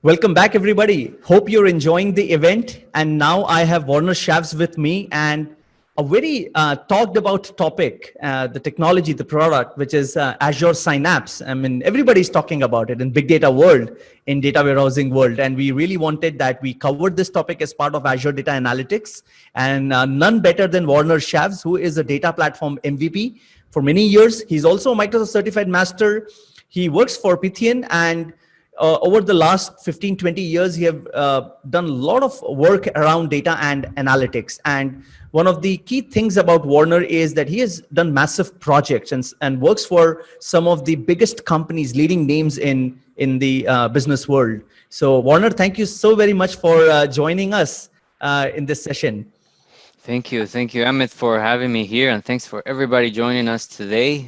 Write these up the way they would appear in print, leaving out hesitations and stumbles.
Welcome back, everybody. Hope you're enjoying the event. And now I have Warner Chaves with me and a very talked about topic, the technology, the product, which is Azure Synapse. I mean, everybody's talking about it in big data world, in data warehousing world. And we really wanted that we covered this topic as part of Azure Data Analytics. And none better than Warner Chaves, who is a data platform MVP for many years. He's also a Microsoft Certified Master. He works for Pythian, and over the last 15, 20 years, he have done a lot of work around data and analytics. And one of the key things about Warner is that he has done massive projects and works for some of the biggest companies, leading names in the business world. So Warner, thank you so very much for joining us in this session. Thank you, Amit, for having me here, and thanks for everybody joining us today.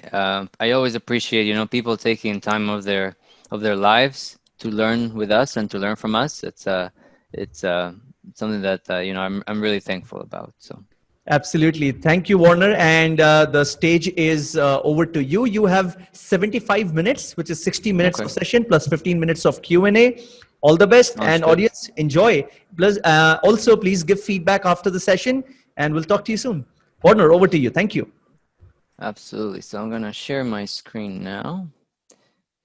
I always appreciate, people taking time of their lives to learn with us and to learn from us. It's something that I'm really thankful about. So. Absolutely. Thank you, Warner. And the stage is over to you. You have 75 minutes, which is 60 minutes of session plus 15 minutes of Q&A. All the best. Sounds and good. Audience, enjoy. Plus, also, please give feedback after the session, and we'll talk to you soon. Warner, over to you. Thank you. Absolutely. So I'm going to share my screen now.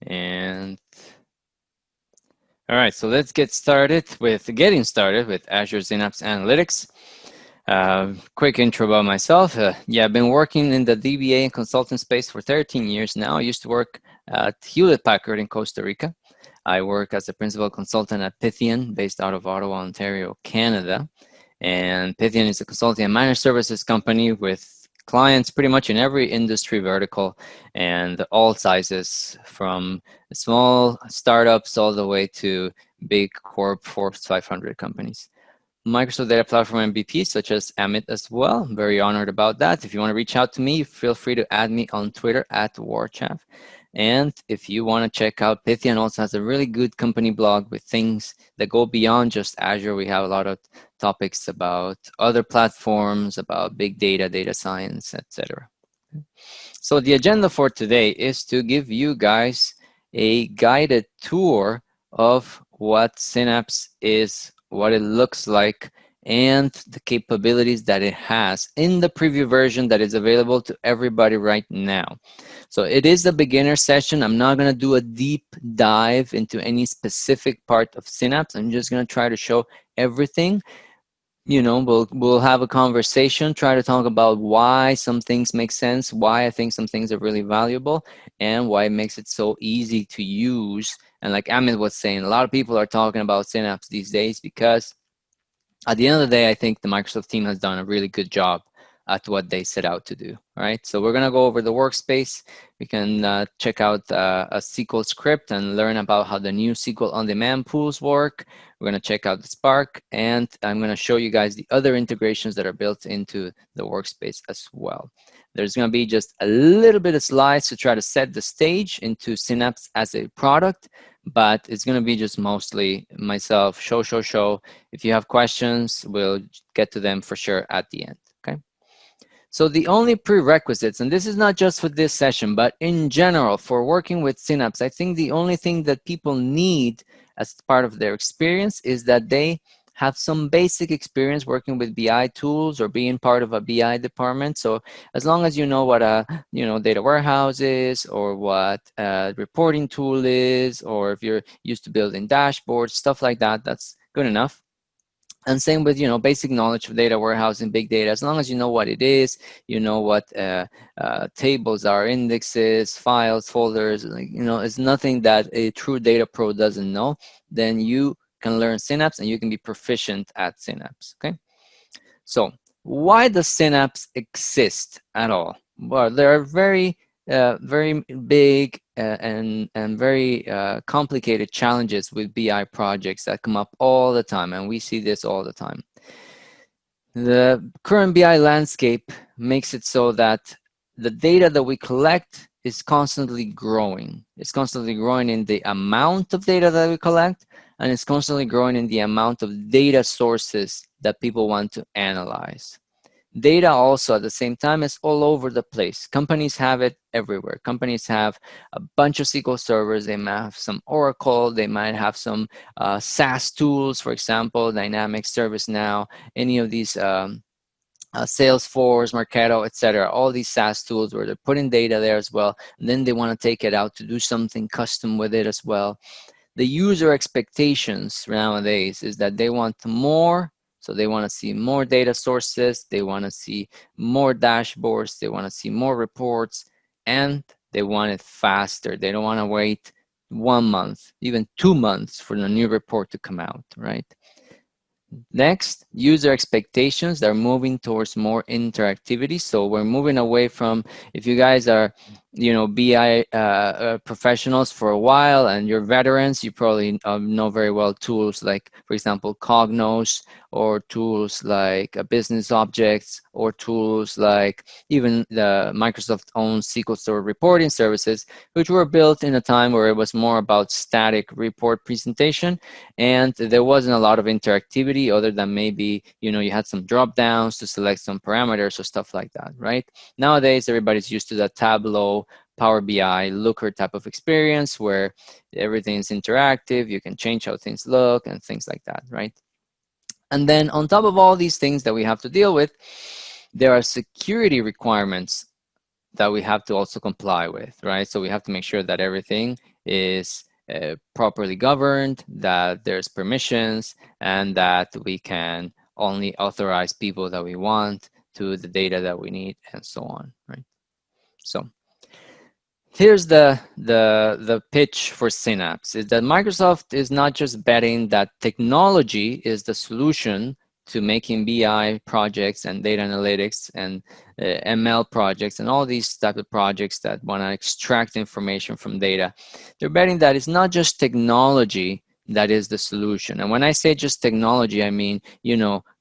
And all right, so let's get started with Azure Synapse Analytics. Quick intro about myself. I've been working in the DBA and consulting space for 13 years now. I used to work at Hewlett-Packard in Costa Rica. I work as a principal consultant at Pythian, based out of Ottawa, Ontario, Canada. And Pythian is a consulting and managed services company with clients pretty much in every industry vertical and all sizes, from small startups all the way to big corp Forbes 500 companies. Microsoft Data Platform MVP, such as Amit as well. I'm very honored about that. If you want to reach out to me, feel free to add me on Twitter at warchav. And if you want to check out, Pythian also has a really good company blog with things that go beyond just Azure. We have a lot of topics about other platforms, about big data, data science, etc. So the agenda for today is to give you guys a guided tour of what Synapse is, what it looks like, and the capabilities that it has in the preview version that is available to everybody right now. So it is a beginner session. I'm not going to do a deep dive into any specific part of Synapse. I'm just going to try to show everything. We'll have a conversation, try to talk about why some things make sense, why I think some things are really valuable, and why it makes it so easy to use. And like Amit was saying, a lot of people are talking about Synapse these days because at the end of the day, I think the Microsoft team has done a really good job at what they set out to do. All right, so we're going to go over the workspace. We can check out a SQL script and learn about how the new SQL on-demand pools work. We're going to check out the Spark, and I'm going to show you guys the other integrations that are built into the workspace as well. There's going to be just a little bit of slides to try to set the stage into Synapse as a product, but it's going to be just mostly myself, show. If you have questions, we'll get to them for sure at the end. Okay. So the only prerequisites, and this is not just for this session, but in general for working with Synapse, I think the only thing that people need as part of their experience is that they have some basic experience working with BI tools or being part of a BI department. So as long as you know what a data warehouse is, or what a reporting tool is, or if you're used to building dashboards, stuff like that, that's good enough. And same with, basic knowledge of data warehousing, big data. As long as you know what it is, you know what tables are, indexes, files, folders, it's nothing that a true data pro doesn't know, then you can learn Synapse and you can be proficient at Synapse, okay? So why does Synapse exist at all? Well, there are very big and very complicated challenges with BI projects that come up all the time, and we see this all the time. The current BI landscape makes it so that the data that we collect is constantly growing. It's constantly growing in the amount of data that we collect, and it's constantly growing in the amount of data sources that people want to analyze. Data also at the same time is all over the place. Companies have it everywhere. Companies have a bunch of SQL servers. They might have some Oracle. They might have some SaaS tools, for example, Dynamics, ServiceNow, any of these Salesforce, Marketo, etc. All these SaaS tools where they're putting data there as well. And then they want to take it out to do something custom with it as well. The user expectations nowadays is that they want more. So they want to see more data sources. They want to see more dashboards. They want to see more reports. And they want it faster. They don't want to wait 1 month, even 2 months for the new report to come out, right? Next, user expectations. They're moving towards more interactivity. So we're moving away from, if you guys are, BI professionals for a while and you're veterans, you probably know very well tools like, for example, Cognos, or tools like business objects, or tools like even the Microsoft own SQL Server reporting services, which were built in a time where it was more about static report presentation, and there wasn't a lot of interactivity other than maybe, you had some drop downs to select some parameters or stuff like that, right? Nowadays, everybody's used to that Tableau, Power BI, Looker type of experience where everything's interactive, you can change how things look and things like that, right? And then on top of all these things that we have to deal with, there are security requirements that we have to also comply with, right? So we have to make sure that everything is properly governed, that there's permissions, and that we can only authorize people that we want to the data that we need, and so on, right? So here's the pitch for Synapse, is that Microsoft is not just betting that technology is the solution to making BI projects and data analytics and ML projects and all these type of projects that want to extract information from data. They're betting that it's not just technology that is the solution. And when I say just technology, I mean,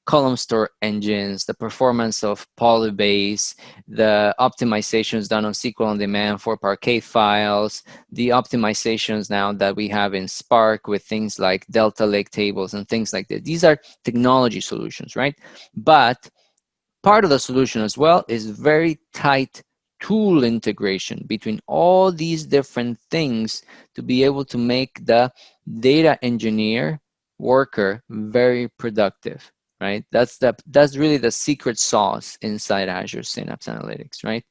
column store engines, the performance of Polybase, the optimizations done on SQL on demand for Parquet files, the optimizations now that we have in Spark with things like Delta Lake tables and things like that. These are technology solutions, right? But part of the solution as well is very tight tool integration between all these different things to be able to make the data engineer worker very productive, right? That's really the secret sauce inside Azure Synapse Analytics, right?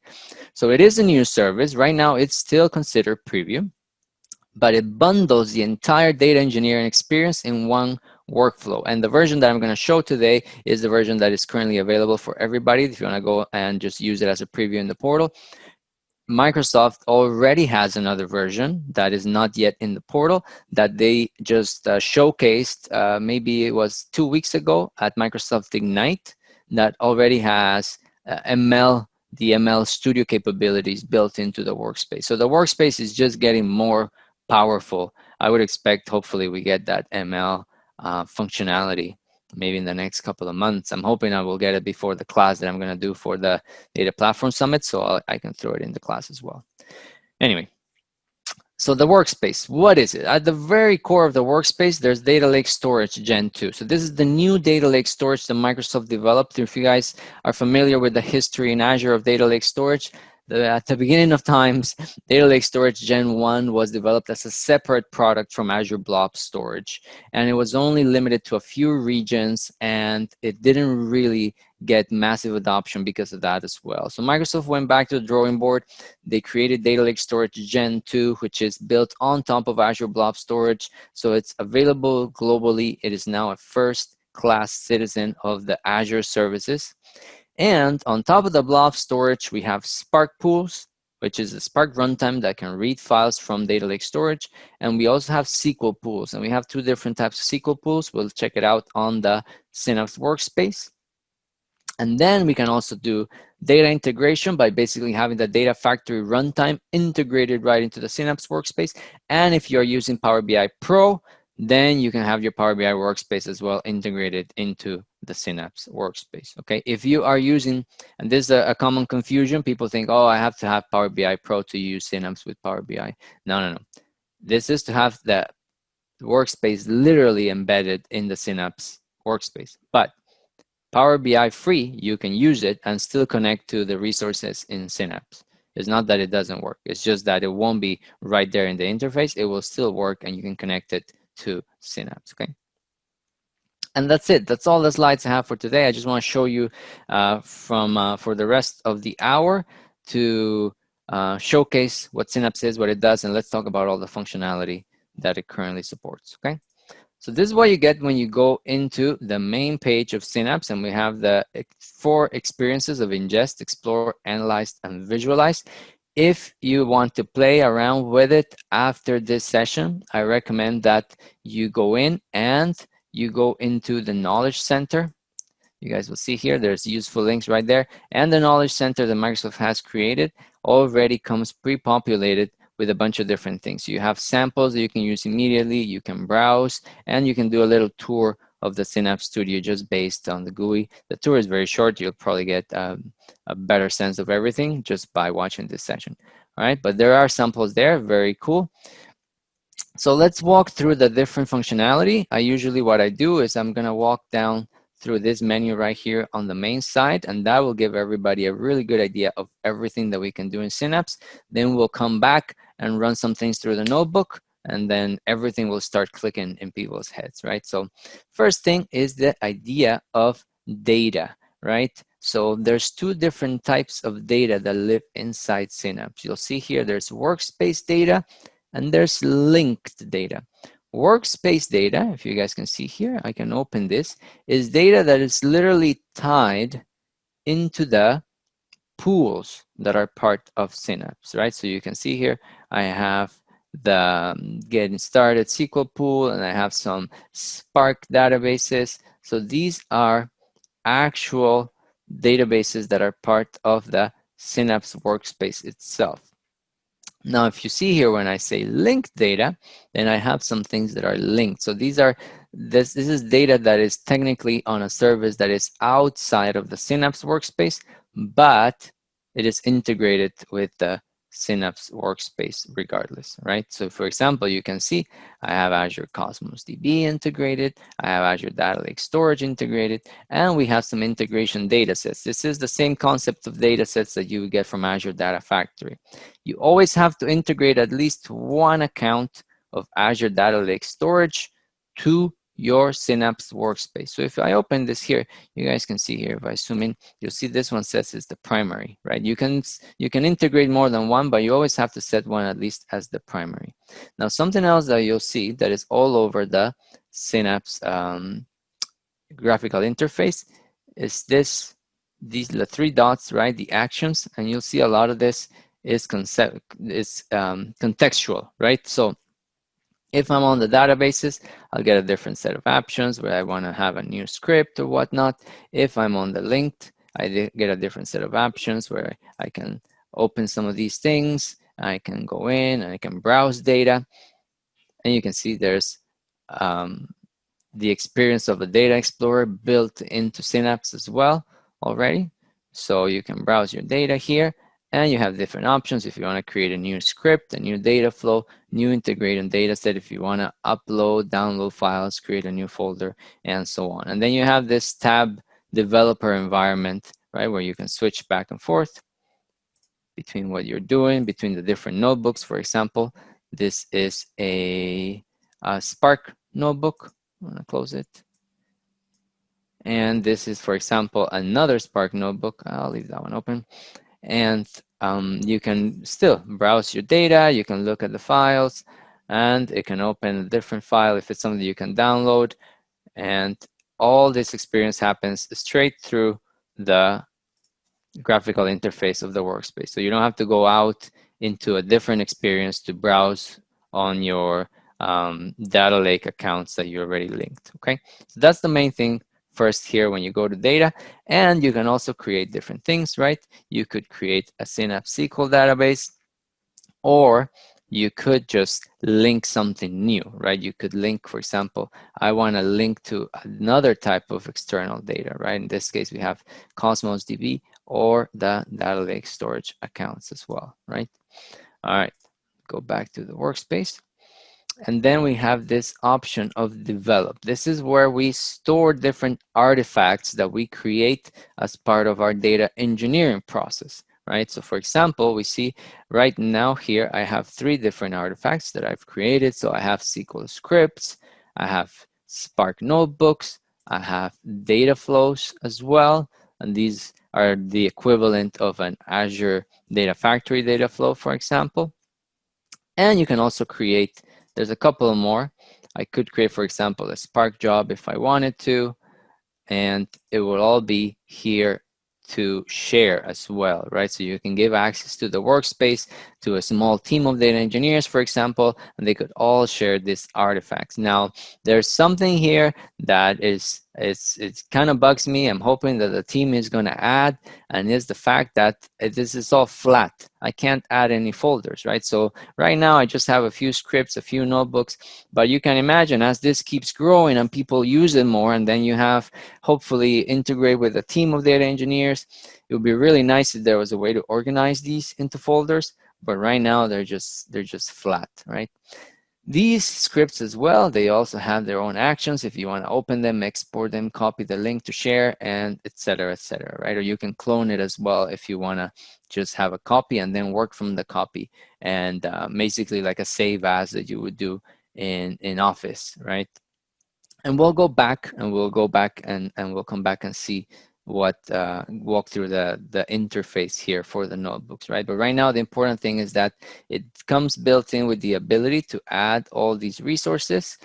So it is a new service. Right now, it's still considered preview, but it bundles the entire data engineering experience in one workflow. And the version that I'm going to show today is the version that is currently available for everybody. If you want to go and just use it as a preview in the portal. Microsoft already has another version that is not yet in the portal that they just showcased, maybe it was 2 weeks ago at Microsoft Ignite, that already has the ML Studio capabilities built into the workspace. So the workspace is just getting more powerful. I would expect, hopefully, we get that ML functionality maybe in the next couple of months. I'm hoping I will get it before the class that I'm going to do for the Data Platform Summit, so I can throw it in the class as well. Anyway, so the workspace, what is it? At the very core of the workspace, there's Data Lake Storage Gen 2. So this is the new Data Lake Storage that Microsoft developed. If you guys are familiar with the history in Azure of Data Lake Storage, at the beginning of times, Data Lake Storage Gen 1 was developed as a separate product from Azure Blob Storage. And it was only limited to a few regions, and it didn't really get massive adoption because of that as well. So Microsoft went back to the drawing board. They created Data Lake Storage Gen 2, which is built on top of Azure Blob Storage. So it's available globally. It is now a first-class citizen of the Azure services. And on top of the blob storage, we have Spark Pools, which is a Spark runtime that can read files from Data Lake Storage. And we also have SQL pools. And we have two different types of SQL pools. We'll check it out on the Synapse workspace. And then we can also do data integration by basically having the Data Factory runtime integrated right into the Synapse workspace. And if you're using Power BI Pro, then you can have your Power BI workspace as well integrated into the Synapse workspace, okay? If you are using, and this is a common confusion, people think, oh, I have to have Power BI Pro to use Synapse with Power BI. No. This is to have the workspace literally embedded in the Synapse workspace. But Power BI free, you can use it and still connect to the resources in Synapse. It's not that it doesn't work. It's just that it won't be right there in the interface. It will still work and you can connect it to Synapse, okay? And that's it. That's all the slides I have for today. I just want to show you for the rest of the hour to showcase what Synapse is, what it does, and let's talk about all the functionality that it currently supports, okay? So this is what you get when you go into the main page of Synapse, and we have the 4 experiences of ingest, explore, analyze, and visualize. If you want to play around with it after this session, I recommend that you go in and you go into the Knowledge Center. You guys will see here, there's useful links right there. And the Knowledge Center that Microsoft has created already comes pre-populated with a bunch of different things. You have samples that you can use immediately, you can browse, and you can do a little tour of the Synapse Studio just based on the GUI. The tour is very short. You'll probably get a better sense of everything just by watching this session. All right, but there are samples there, very cool. So let's walk through the different functionality. Usually what I do is I'm gonna walk down through this menu right here on the main side, and that will give everybody a really good idea of everything that we can do in Synapse. Then we'll come back and run some things through the notebook, and then everything will start clicking in people's heads, right? So first thing is the idea of data, right? So there's 2 different types of data that live inside Synapse. You'll see here there's workspace data and there's linked data. Workspace data, if you guys can see here, I can open this, is data that is literally tied into the pools that are part of Synapse, right? So you can see here, I have the getting started SQL pool, and I have some Spark databases. So these are actual databases that are part of the Synapse workspace itself. Now, if you see here, when I say linked data, then I have some things that are linked. So these are, this is data that is technically on a service that is outside of the Synapse workspace, but it is integrated with the Synapse workspace regardless, right? So for example, you can see I have Azure Cosmos DB integrated, I have Azure Data Lake Storage integrated, and we have some integration data sets. This is the same concept of data sets that you would get from Azure Data Factory. You always have to integrate at least one account of Azure Data Lake Storage to your Synapse workspace. So if I open this here, you guys can see here, if I zoom in, you'll see this one says it's the primary, right? You can integrate more than one, but you always have to set one at least as the primary. Now, something else that you'll see that is all over the Synapse graphical interface is these the 3 dots, right? The actions, and you'll see a lot of this is contextual, right? So if I'm on the databases, I'll get a different set of options where I want to have a new script or whatnot. If I'm on the linked, I get a different set of options where I can open some of these things. I can go in and I can browse data. And you can see there's the experience of the Data Explorer built into Synapse as well already. So you can browse your data here. And you have different options if you want to create a new script, a new data flow, new integrated data set, if you want to upload, download files, create a new folder, and so on. And then you have this tab developer environment, right, where you can switch back and forth between what you're doing, between the different notebooks. For example, this is a Spark notebook. I'm going to close it. And this is, for example, another Spark notebook. I'll leave that one open. And you can still browse your data, you can look at the files, and it can open a different file if it's something you can download. And all this experience happens straight through the graphical interface of the workspace. So you don't have to go out into a different experience to browse on your data lake accounts that you already linked, okay? So that's the main thing first here when you go to data. And you can also create different things, right? You could create a Synapse SQL database, or you could just link something new, right? You could link, for example, I want to link to another type of external data, right? In this case, we have Cosmos DB or the Data Lake Storage accounts as well, right? All right, go back to the workspace. And then we have this option of develop. This is where we store different artifacts that we create as part of our data engineering process, right? So for example, we see right now here, I have 3 different artifacts that I've created. So I have SQL scripts, I have Spark notebooks, I have data flows as well. And these are the equivalent of an Azure Data Factory data flow, for example. And you can also create, there's a couple more. I could create, for example, a Spark job if I wanted to, and it will all be here to share as well, right? So you can give access to the workspace to a small team of data engineers, for example, and they could all share these artifacts. Now, there's something here that it kind of bugs me. I'm hoping that the team is going to add, and is the fact that this is all flat. I can't add any folders, right? So right now I just have a few scripts, a few notebooks, but you can imagine as this keeps growing and people use it more, and then you have hopefully integrate with a team of data engineers. It would be really nice if there was a way to organize these into folders, but right now they're just flat, right? These scripts as well, they also have their own actions if you want to open them, export them, copy the link to share, and etc., right? Or you can clone it as well if you want to just have a copy and then work from the copy, and basically like a save as that you would do in Office, right? And we'll go back and we'll come back and see what walk through the interface here for the notebooks, right? But right now the important thing is that it comes built in with the ability to add all these resources: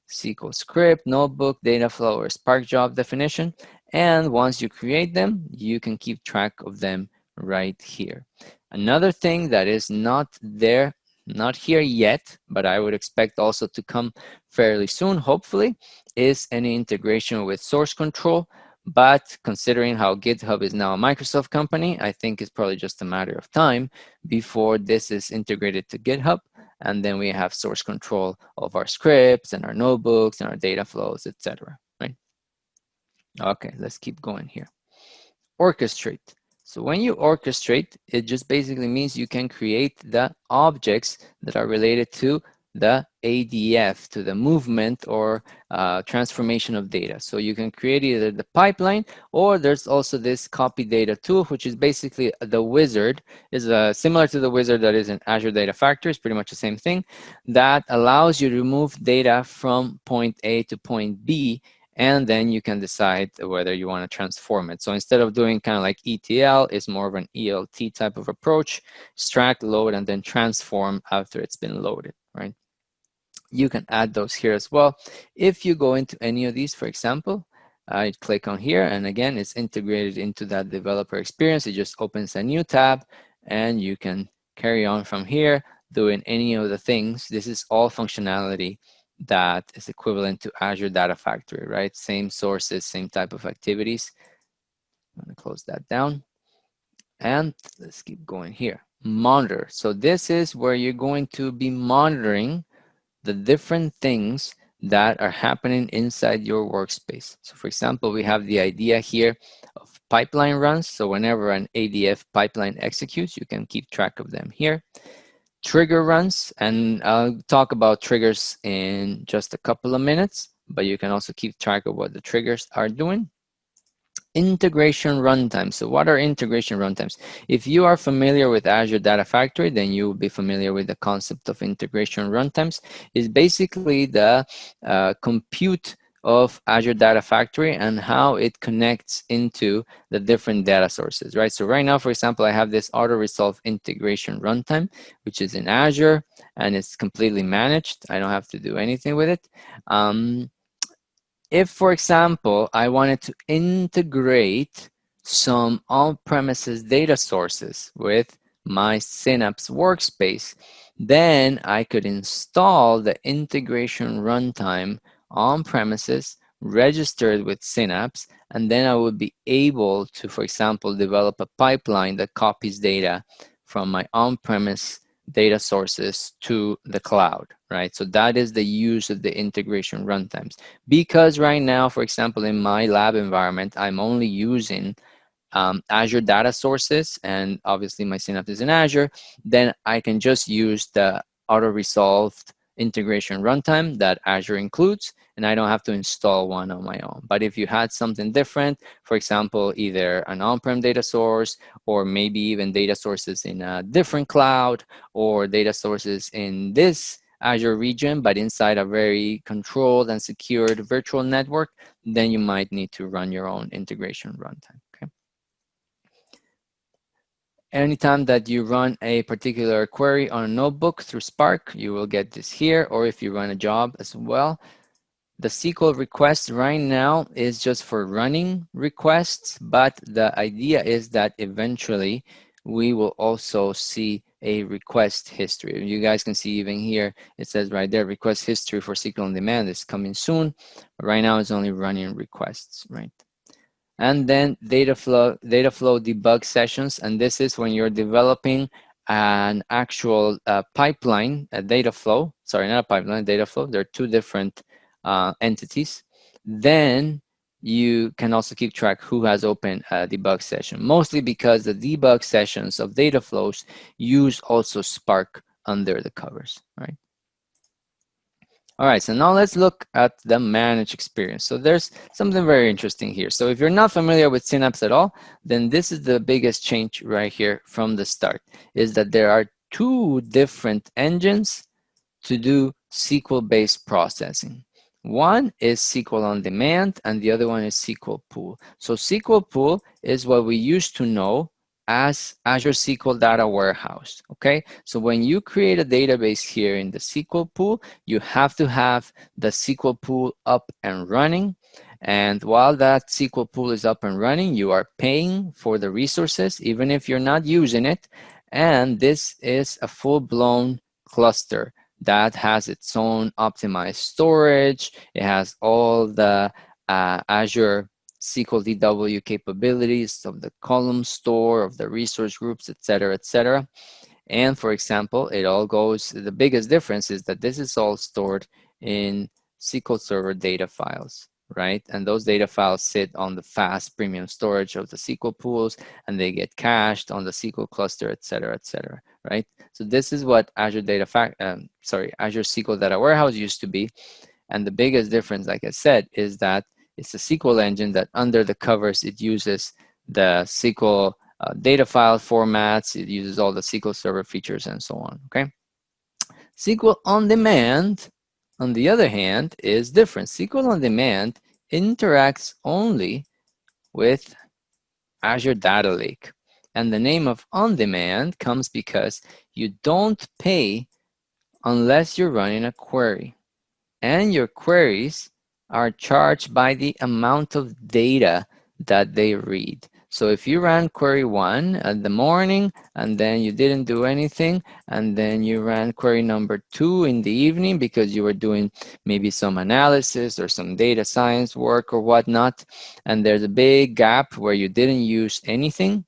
SQL script, notebook, data flow, or Spark job definition. And once you create them, you can keep track of them right here. Another thing that is not there, not here yet, but I would expect also to come fairly soon, hopefully, is any integration with source control. But considering how GitHub is now a Microsoft company, I think it's probably just a matter of time before this is integrated to GitHub. And then we have source control of our scripts and our notebooks and our data flows, etc. Right? Okay, let's keep going here. Orchestrate. So when you orchestrate, it just basically means you can create the objects that are related to the ADF, to the movement or transformation of data. So you can create either the pipeline, or there's also this copy data tool, which is basically the wizard, is similar to the wizard that is in Azure Data Factory. It's pretty much the same thing, that allows you to move data from point A to point B, and then you can decide whether you want to transform it. So instead of doing kind of like ETL, it's more of an ELT type of approach: extract, load, and then transform after it's been loaded, right? You can add those here as well. If you go into any of these, for example, I click on here, and again, it's integrated into that developer experience. It just opens a new tab, and you can carry on from here doing any of the things. This is all functionality that is equivalent to Azure Data Factory, right? Same sources, same type of activities. I'm going to close that down. And let's keep going here. Monitor. So this is where you're going to be monitoring the different things that are happening inside your workspace. So for example, we have the idea here of pipeline runs. So whenever an ADF pipeline executes, you can keep track of them here. Trigger runs, and I'll talk about triggers in just a couple of minutes, but you can also keep track of what the triggers are doing. Integration runtimes. So what are integration runtimes? If you are familiar with Azure Data Factory, then you will be familiar with the concept of integration runtimes. It's basically the compute of Azure Data Factory and how it connects into the different data sources, right? So right now, for example, I have this auto-resolve integration runtime, which is in Azure, and it's completely managed. I don't have to do anything with it. If, for example, I wanted to integrate some on-premises data sources with my Synapse workspace, then I could install the integration runtime on-premises, registered with Synapse, and then I would be able to, for example, develop a pipeline that copies data from my on-premise data sources to the cloud, right? So that is the use of the integration runtimes. Because right now, for example, in my lab environment, I'm only using Azure data sources, and obviously my Synapse is in Azure, then I can just use the auto-resolved integration runtime that Azure includes, and I don't have to install one on my own. But if you had something different, for example, either an on-prem data source, or maybe even data sources in a different cloud, or data sources in this Azure region, but inside a very controlled and secured virtual network, then you might need to run your own integration runtime. Okay. Anytime that you run a particular query on a notebook through Spark, you will get this here, or if you run a job as well. The SQL request right now is just for running requests, but the idea is that eventually we will also see a request history. You guys can see even here, it says right there, request history for SQL on demand is coming soon. But right now it's only running requests, right? And then data flow debug sessions. And this is when you're developing an actual pipeline, a data flow. Sorry, not a pipeline, data flow. They're two different entities. Then you can also keep track who has opened a debug session, mostly because the debug sessions of data flows use also Spark under the covers, right? All right, so now let's look at the managed experience. So there's something very interesting here. So if you're not familiar with Synapse at all, then this is the biggest change right here from the start, is that there are two different engines to do SQL-based processing. One is SQL on demand, and the other one is SQL pool. So SQL pool is what we used to know as Azure SQL Data Warehouse, okay? So when you create a database here in the SQL pool, you have to have the SQL pool up and running. And while that SQL pool is up and running, you are paying for the resources, even if you're not using it. And this is a full-blown cluster that has its own optimized storage. It has all the Azure SQL DW capabilities of the column store, of the resource groups, etc., etc. And for example, it all goes, the biggest difference is that this is all stored in SQL Server data files, right? And those data files sit on the fast premium storage of the SQL pools, and they get cached on the SQL cluster, etc., etc., right? So this is what Azure Azure SQL Data Warehouse used to be. And the biggest difference, like I said, is that it's a SQL engine that under the covers, it uses the SQL data file formats, it uses all the SQL Server features and so on, okay? SQL on demand, on the other hand, is different. SQL on demand interacts only with Azure Data Lake. And the name of on demand comes because you don't pay unless you're running a query. And your queries are charged by the amount of data that they read. So if you ran query 1 at the morning and then you didn't do anything, and then you ran query number 2 in the evening because you were doing maybe some analysis or some data science work or whatnot, and there's a big gap where you didn't use anything,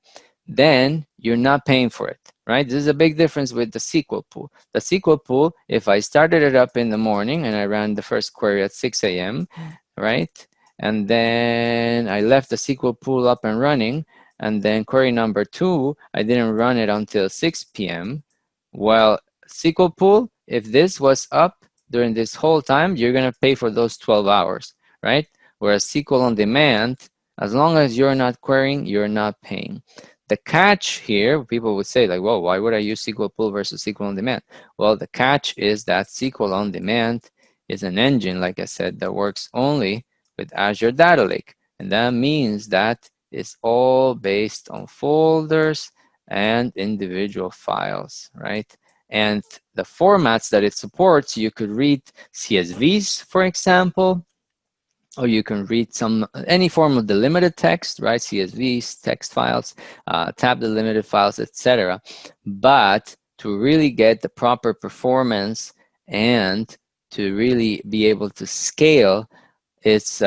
then you're not paying for it, right? This is a big difference with the SQL pool. The SQL pool, if I started it up in the morning and I ran the first query at 6 a.m., right? And then I left the SQL pool up and running, and then query number 2, I didn't run it until 6 p.m. Well, SQL pool, if this was up during this whole time, you're gonna pay for those 12 hours, right? Whereas SQL on demand, as long as you're not querying, you're not paying. The catch here, people would say like, well, why would I use SQL pool versus SQL on demand? Well, the catch is that SQL on demand is an engine, like I said, that works only with Azure Data Lake. And that means that it's all based on folders and individual files, right? And the formats that it supports, you could read CSVs, for example, or you can read any form of delimited text, right? CSVs, text files, tab delimited files, etc. But to really get the proper performance and to really be able to scale, it's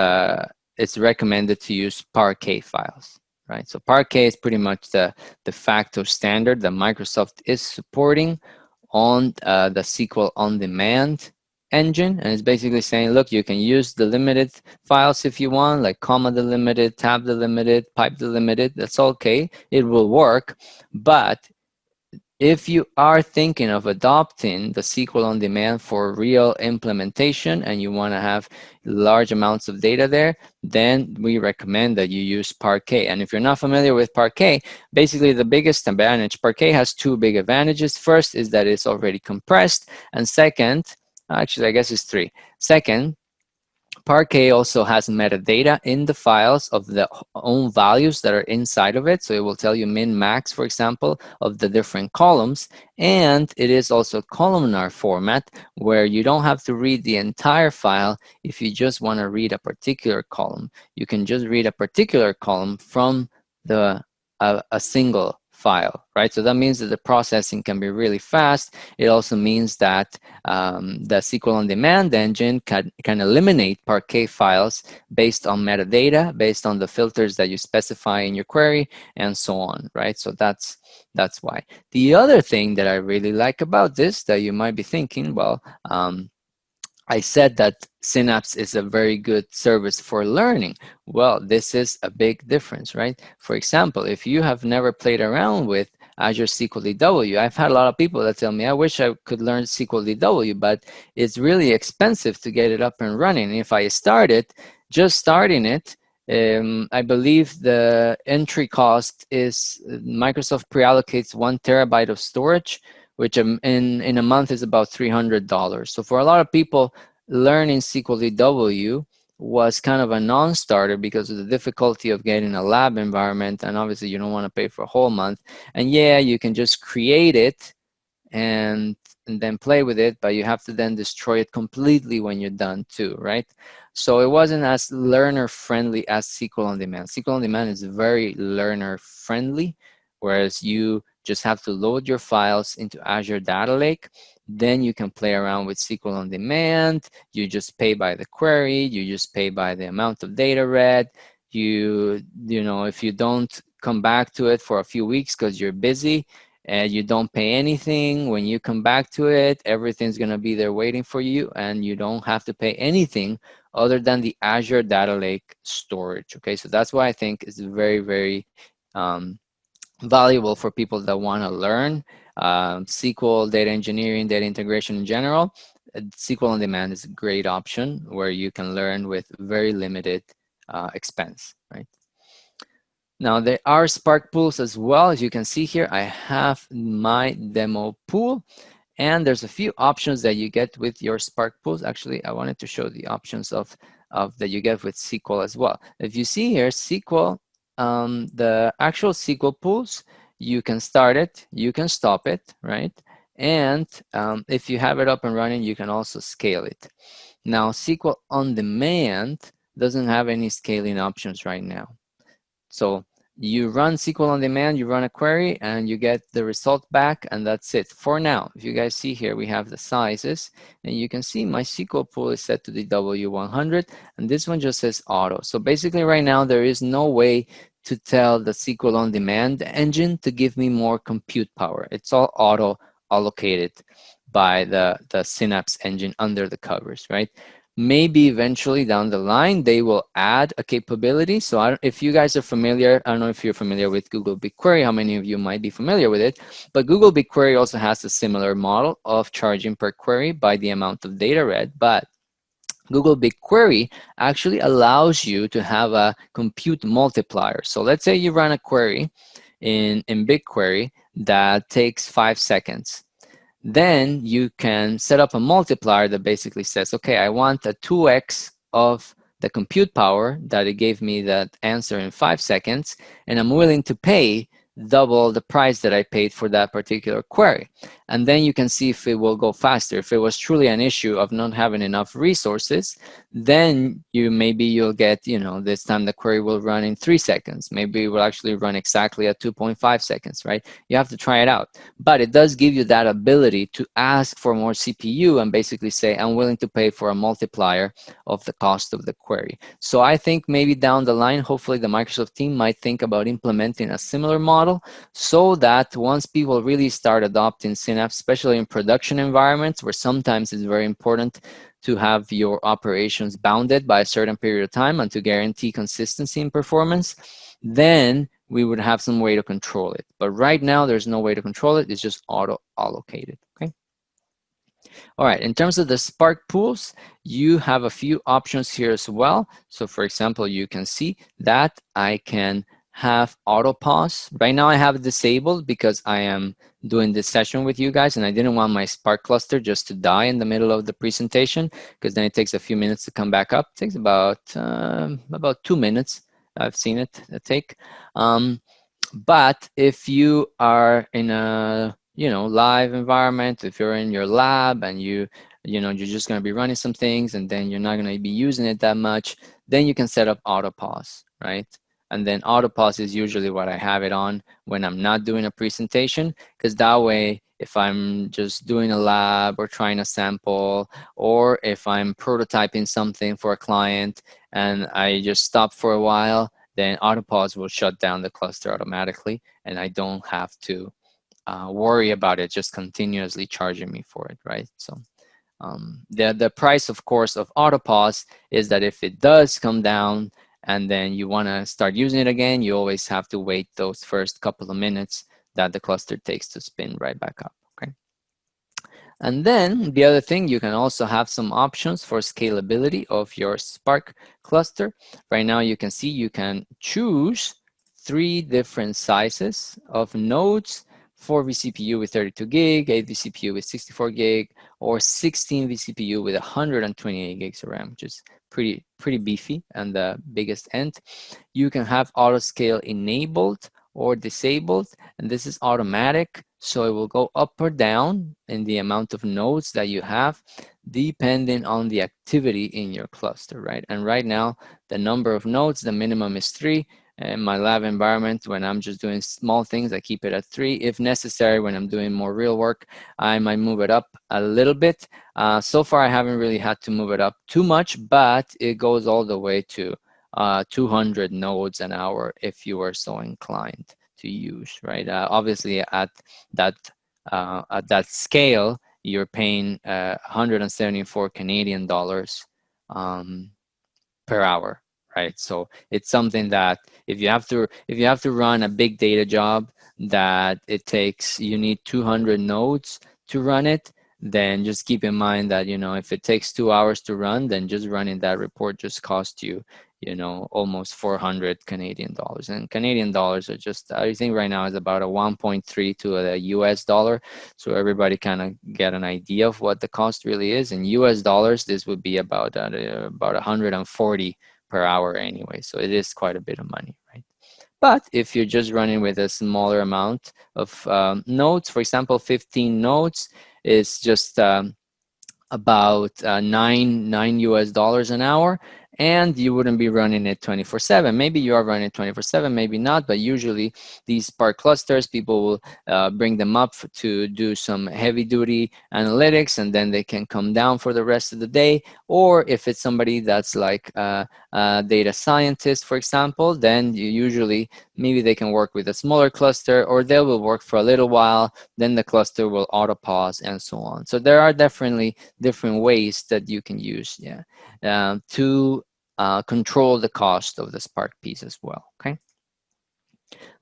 recommended to use Parquet files, right? So Parquet is pretty much the de facto standard that Microsoft is supporting on the SQL on demand engine, and it's basically saying, look, you can use delimited files if you want, like comma delimited, tab delimited, pipe delimited. That's okay, it will work, but If you are thinking of adopting the SQL on demand for real implementation and you want to have large amounts of data there, then we recommend that you use Parquet. And if you're not familiar with Parquet, basically the biggest advantage, Parquet has two big advantages. First is that it's already compressed, and second, actually I guess it's three. Second, Parquet also has metadata in the files of the own values that are inside of it. So it will tell you min, max, for example, of the different columns. And it is also columnar format where you don't have to read the entire file if you just want to read a particular column. You can just read a particular column from a single file, right? So that means that the processing can be really fast. It also means that the SQL on demand engine can eliminate Parquet files based on metadata, based on the filters that you specify in your query, and so on, right? So that's why. The other thing that I really like about this that you might be thinking, well, I said that Synapse is a very good service for learning. Well, this is a big difference, right? For example, if you have never played around with Azure SQL DW, I've had a lot of people that tell me, I wish I could learn SQL DW, but it's really expensive to get it up and running. If I just starting it, I believe the entry cost is Microsoft pre-allocates 1 terabyte of storage, which in a month is about $300. So for a lot of people, learning SQL DW was kind of a non-starter because of the difficulty of getting a lab environment, and obviously you don't want to pay for a whole month. And yeah, you can just create it and then play with it, but you have to then destroy it completely when you're done too, right? So it wasn't as learner friendly as SQL on demand. SQL on demand is very learner friendly, whereas you just have to load your files into Azure Data Lake. Then you can play around with SQL on demand. You just pay by the query. You just pay by the amount of data read. You know, if you don't come back to it for a few weeks because you're busy, and you don't pay anything, when you come back to it, everything's going to be there waiting for you, and you don't have to pay anything other than the Azure Data Lake storage. Okay, so that's why I think it's very, very valuable for people that want to learn SQL, data engineering, data integration in general. SQL on demand is a great option where you can learn with very limited expense, right? Now there are Spark pools as well. As you can see here, I have my demo pool, and there's a few options that you get with your Spark pools. Actually, I wanted to show the options of that you get with SQL as well. If you see here, SQL, the actual SQL pools, you can start it, you can stop it, right? And if you have it up and running, you can also scale it. Now, SQL on demand doesn't have any scaling options right now. So you run SQL on demand, you run a query, and you get the result back, and that's it for now. If you guys see here, we have the sizes, and you can see my SQL pool is set to the W100, and this one just says auto. So basically right now, there is no way to tell the SQL on demand engine to give me more compute power. It's all auto allocated by the Synapse engine under the covers, right? Maybe eventually down the line, they will add a capability. So if you guys are familiar, I don't know if you're familiar with Google BigQuery, how many of you might be familiar with it, but Google BigQuery also has a similar model of charging per query by the amount of data read, but Google BigQuery actually allows you to have a compute multiplier. So let's say you run a query in BigQuery that takes 5 seconds. Then you can set up a multiplier that basically says, okay, I want a 2x of the compute power that it gave me that answer in 5 seconds, and I'm willing to pay double the price that I paid for that particular query. And then you can see if it will go faster. If it was truly an issue of not having enough resources, then maybe you'll get, this time the query will run in 3 seconds. Maybe it will actually run exactly at 2.5 seconds, right? You have to try it out. But it does give you that ability to ask for more CPU and basically say, I'm willing to pay for a multiplier of the cost of the query. So I think maybe down the line, hopefully the Microsoft team might think about implementing a similar model so that once people really start adopting Synapse, especially in production environments where sometimes it's very important to have your operations bounded by a certain period of time and to guarantee consistency in performance, then we would have some way to control it. But right now, there's no way to control it. It's just auto-allocated, okay? All right, in terms of the Spark pools, you have a few options here as well. So for example, you can see that I can have auto pause. Right now I have it disabled because I am doing this session with you guys and I didn't want my Spark cluster just to die in the middle of the presentation, because then it takes a few minutes to come back up. It takes about 2 minutes. I've seen it take. But if you are in a live environment, if you're in your lab and you're just going to be running some things and then you're not going to be using it that much, then you can set up auto pause, right? And then auto pause is usually what I have it on when I'm not doing a presentation, because that way, if I'm just doing a lab or trying a sample, or if I'm prototyping something for a client and I just stop for a while, then autopause will shut down the cluster automatically, and I don't have to worry about it just continuously charging me for it, right? So the price, of course, of autopause is that if it does come down and then you want to start using it again, you always have to wait those first couple of minutes that the cluster takes to spin right back up, okay? And then the other thing, you can also have some options for scalability of your Spark cluster. Right now you can see you can choose 3 different sizes of nodes: 4 vCPU with 32 gig, 8 vCPU with 64 gig, or 16 vCPU with 128 gigs of RAM, which is pretty beefy and the biggest end. You can have auto scale enabled or disabled, and this is automatic, so it will go up or down in the amount of nodes that you have depending on the activity in your cluster, right? And right now the number of nodes, the minimum is 3. In my lab environment, when I'm just doing small things, I keep it at 3. If necessary, when I'm doing more real work, I might move it up a little bit. So far I haven't really had to move it up too much, but it goes all the way to 200 nodes an hour if you are so inclined to use, right? Obviously at that scale, you're paying 174 Canadian dollars per hour, right? So it's something that if you have to run a big data job that you need 200 nodes to run it, then just keep in mind that if it takes 2 hours to run, then just running that report just cost you almost 400 Canadian dollars. And Canadian dollars are just, I think right now is about a 1.3 to a US dollar. So everybody kind of get an idea of what the cost really is. In US dollars, this would be about 140 per hour anyway. So it is quite a bit of money, right? But if you're just running with a smaller amount of nodes, for example, 15 nodes is just about $9 US an hour, and you wouldn't be running it 24/7. Maybe you are running 24/7, maybe not, but usually these Spark clusters, people will bring them up to do some heavy duty analytics, and then they can come down for the rest of the day. Or if it's somebody that's like a data scientist, for example, then maybe they can work with a smaller cluster, or they will work for a little while, then the cluster will auto pause and so on. So there are definitely different ways that you can use to control the cost of the Spark piece as well, okay?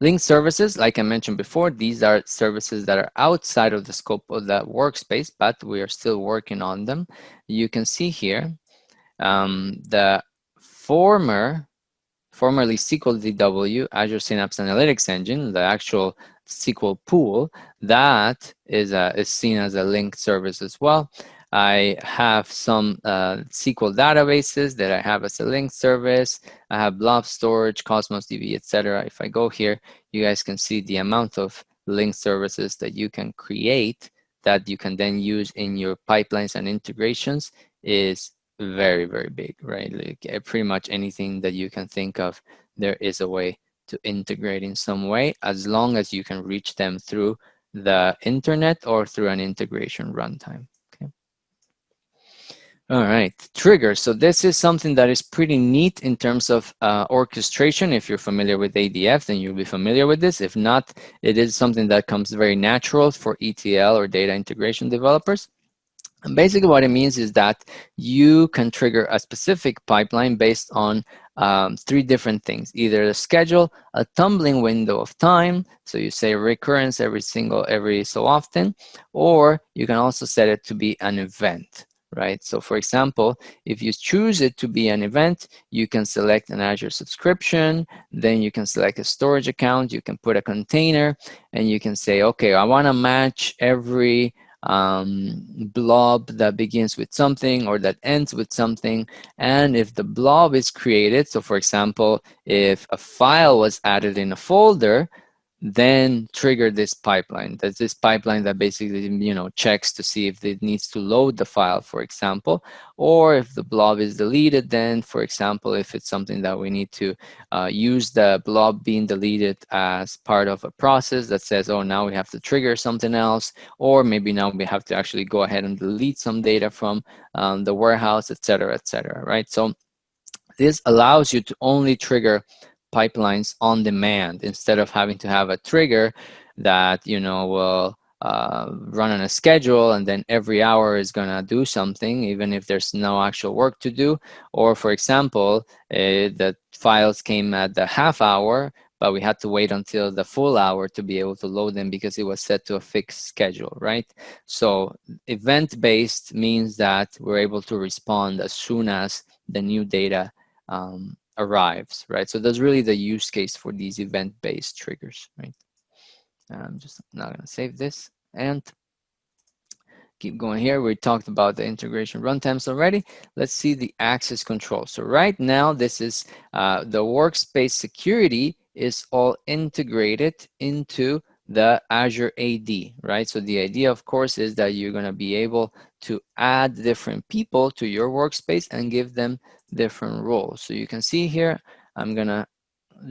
Link services, like I mentioned before, these are services that are outside of the scope of that workspace, but we are still working on them. You can see here the formerly SQL DW, Azure Synapse Analytics Engine, the actual SQL pool, that is seen as a linked service as well. I have some SQL databases that I have as a linked service. I have blob storage, Cosmos DB, etc. If I go here, you guys can see the amount of linked services that you can create that you can then use in your pipelines and integrations is very, very big, right? Like pretty much anything that you can think of, there is a way to integrate in some way, as long as you can reach them through the internet or through an integration runtime. Okay. All right, triggers. So this is something that is pretty neat in terms of orchestration. If you're familiar with ADF, then you'll be familiar with this. If not, it is something that comes very natural for ETL or data integration developers. And basically what it means is that you can trigger a specific pipeline based on three different things: either the schedule, a tumbling window of time, so you say recurrence every so often, or you can also set it to be an event, right? So for example, if you choose it to be an event, you can select an Azure subscription, then you can select a storage account, you can put a container, and you can say, okay, I want to match every blob that begins with something or that ends with something. And if the blob is created, so for example, if a file was added in a folder, then trigger this pipeline. That's this pipeline that basically, checks to see if it needs to load the file, for example, or if the blob is deleted, then, for example, if it's something that we need to use the blob being deleted as part of a process that says, oh, now we have to trigger something else, or maybe now we have to actually go ahead and delete some data from the warehouse, etc., right? So this allows you to only trigger pipelines on demand instead of having to have a trigger that will run on a schedule, and then every hour is going to do something even if there's no actual work to do. Or for example, the files came at the half hour, but we had to wait until the full hour to be able to load them because it was set to a fixed schedule, right? So event-based means that we're able to respond as soon as the new data arrives, right? So that's really the use case for these event-based triggers, right? I'm just not going to save this and keep going here. We talked about the integration runtimes already. Let's see the access control. So right now, this is the workspace security is all integrated into the Azure AD, right? So the idea, of course, is that you're going to be able to add different people to your workspace and give them different roles. So you can see here, I'm going to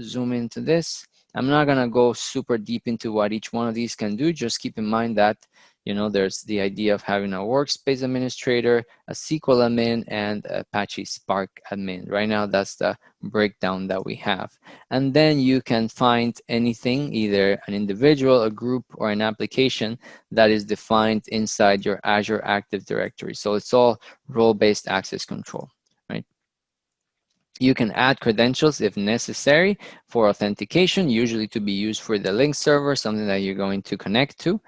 zoom into this. I'm not going to go super deep into what each one of these can do. Just keep in mind that there's the idea of having a workspace administrator, a SQL admin, and Apache Spark admin. Right now, that's the breakdown that we have. And then you can find anything, either an individual, a group, or an application that is defined inside your Azure Active Directory. So it's all role-based access control, right? You can add credentials if necessary for authentication, usually to be used for the link server, something that you're going to connect to.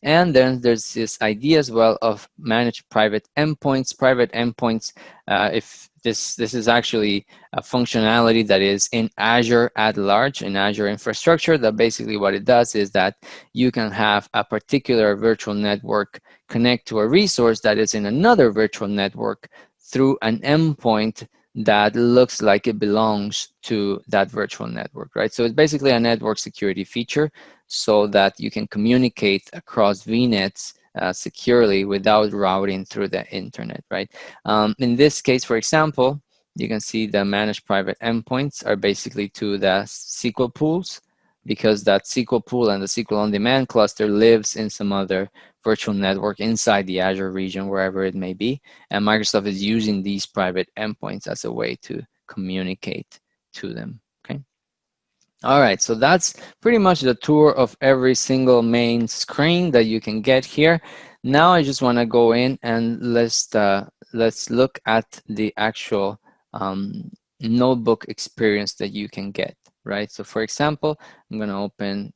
And then there's this idea as well of managed private endpoints. Private endpoints, if this is actually a functionality that is in Azure at large, in Azure infrastructure, that basically what it does is that you can have a particular virtual network connect to a resource that is in another virtual network through an endpoint that looks like it belongs to that virtual network, right? So it's basically a network security feature so that you can communicate across VNets securely without routing through the internet, right? In this case, for example, you can see the managed private endpoints are basically to the SQL pools, because that SQL pool and the SQL on-demand cluster lives in some other virtual network inside the Azure region, wherever it may be. And Microsoft is using these private endpoints as a way to communicate to them, okay? All right, so that's pretty much the tour of every single main screen that you can get here. Now I just want to go in and let's look at the actual notebook experience that you can get, right? So for example, I'm going to open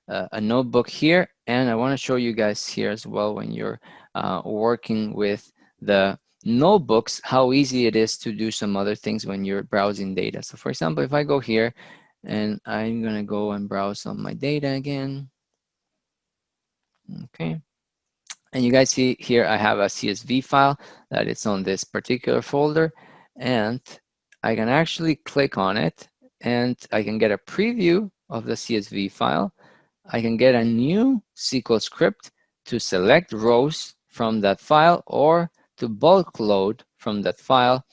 a notebook here, and I want to show you guys here as well, when you're working with the notebooks, how easy it is to do some other things when you're browsing data. So for example, if I go here and I'm going to go and browse on my data again, okay, and you guys see here I have a CSV file that is on this particular folder, and I can actually click on it and I can get a preview of the CSV file. I can get a new SQL script to select rows from that file or to bulk load from that file.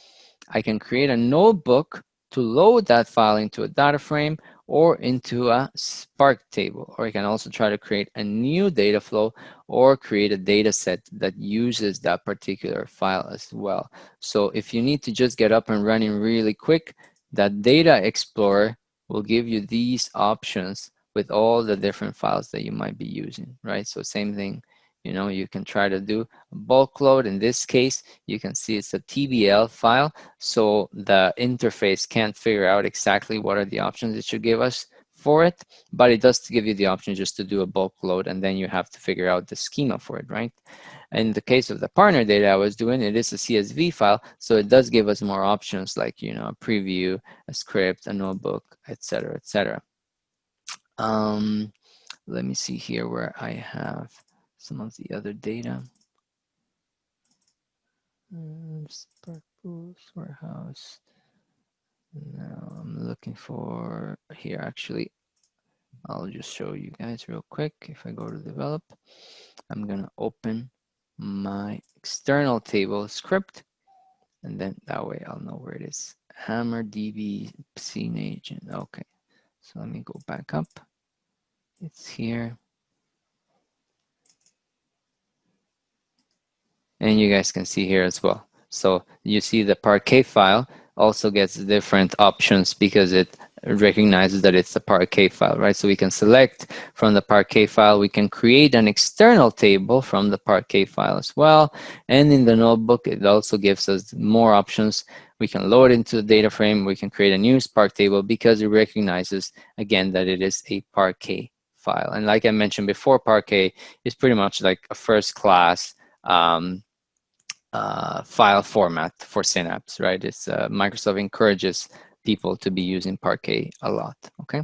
I can create a notebook to load that file into a data frame or into a Spark table. Or I can also try to create a new data flow or create a data set that uses that particular file as well. So if you need to just get up and running really quick, that Data Explorer will give you these options with all the different files that you might be using, right? So same thing, You know, you can try to do a bulk load. In this case, you can see it's a TBL file, so the interface can't figure out exactly what are the options it should give us for it, but it does give you the option just to do a bulk load, and then you have to figure out the schema for it, right? In the case of the partner data I was doing, it is a CSV file, so it does give us more options like, you know, a preview, a script, a notebook, etc., etc. Let me see here where I have some of the other data. Spark Pools, Warehouse. Now I'm looking for here actually. I'll just show you guys real quick. If I go to develop, I'm gonna open my external table script, and then that way I'll know where it is. Hammer DB scene agent. Okay, so let me go back up. It's here. And you guys can see here as well. So you see the Parquet file also gets different options because it recognizes that it's a Parquet file, right? So we can select from the Parquet file. We can create an external table from the Parquet file as well. And in the notebook, it also gives us more options. We can load into the data frame. We can create a new Spark table because it recognizes, again, that it is a Parquet file. And like I mentioned before, Parquet is pretty much like a first class file format for Synapse, right? It's Microsoft encourages people to be using Parquet a lot, okay?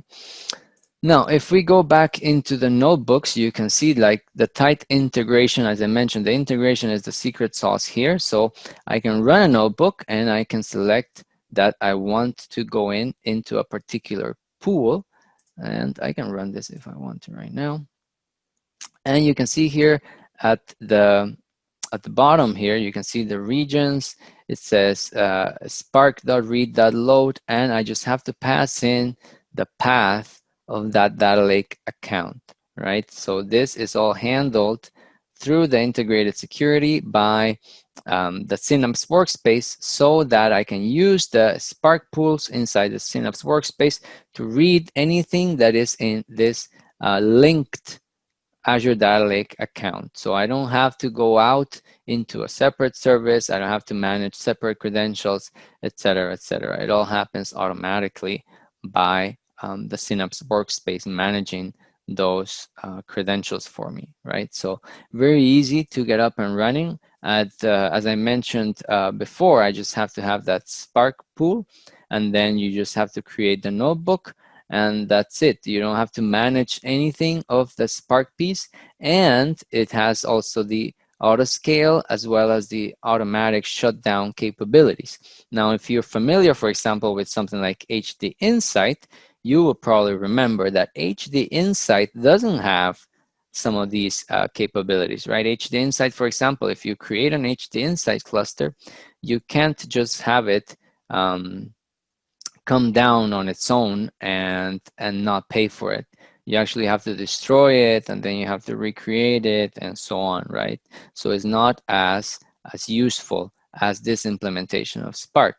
Now, if we go back into the notebooks, you can see like the tight integration, as I mentioned, the integration is the secret sauce here. So I can run a notebook and I can select that I want to go into a particular pool. And I can run this if I want to right now. And you can see here at the bottom here, you can see the regions. It says spark.read.load, and I just have to pass in the path of that data lake account, right? So this is all handled through the integrated security by the Synapse workspace, so that I can use the Spark pools inside the Synapse workspace to read anything that is in this linked Azure Data Lake account. So I don't have to go out into a separate service. I don't have to manage separate credentials, etc., etc. It all happens automatically by the Synapse workspace managing those credentials for me, right? So very easy to get up and running. As I mentioned before, I just have to have that Spark pool, and then you just have to create the notebook, and that's it. You don't have to manage anything of the Spark piece, and it has also the auto scale as well as the automatic shutdown capabilities. Now, if you're familiar, for example, with something like HD Insight, you will probably remember that HD Insight doesn't have some of these capabilities, right? HD Insight, for example, if you create an HD Insight cluster, you can't just have it come down on its own and not pay for it. You actually have to destroy it, and then you have to recreate it, and so on, right? So it's not as useful as this implementation of Spark.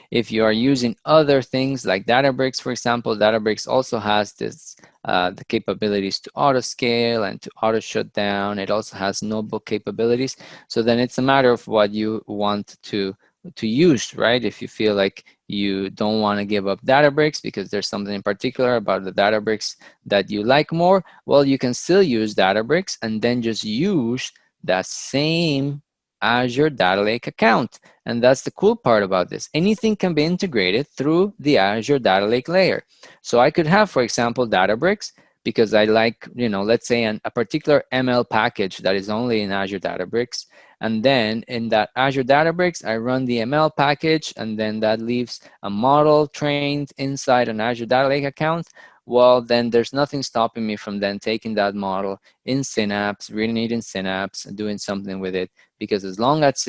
If you are using other things like Databricks, for example, Databricks also has this the capabilities to auto scale and to auto shut down. It also has notebook capabilities. So then it's a matter of what you want to use, right? If you feel like you don't want to give up Databricks because there's something in particular about the Databricks that you like more, well, you can still use Databricks and then just use that same Azure Data Lake account. And that's the cool part about this. Anything can be integrated through the Azure Data Lake layer. So I could have, for example, Databricks, because I like, let's say a particular ML package that is only in Azure Databricks. And then in that Azure Databricks, I run the ML package, and then that leaves a model trained inside an Azure Data Lake account. Well, then there's nothing stopping me from then taking that model in Synapse, reading it in Synapse, and doing something with it. Because as long as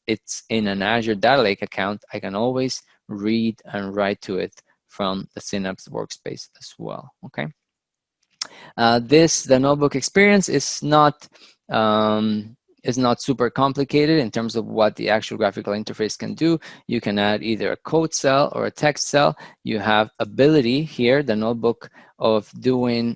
it's in an Azure Data Lake account, I can always read and write to it from the Synapse workspace as well, okay? The notebook experience is not super complicated in terms of what the actual graphical interface can do. You can add either a code cell or a text cell. You have ability here, the notebook, of doing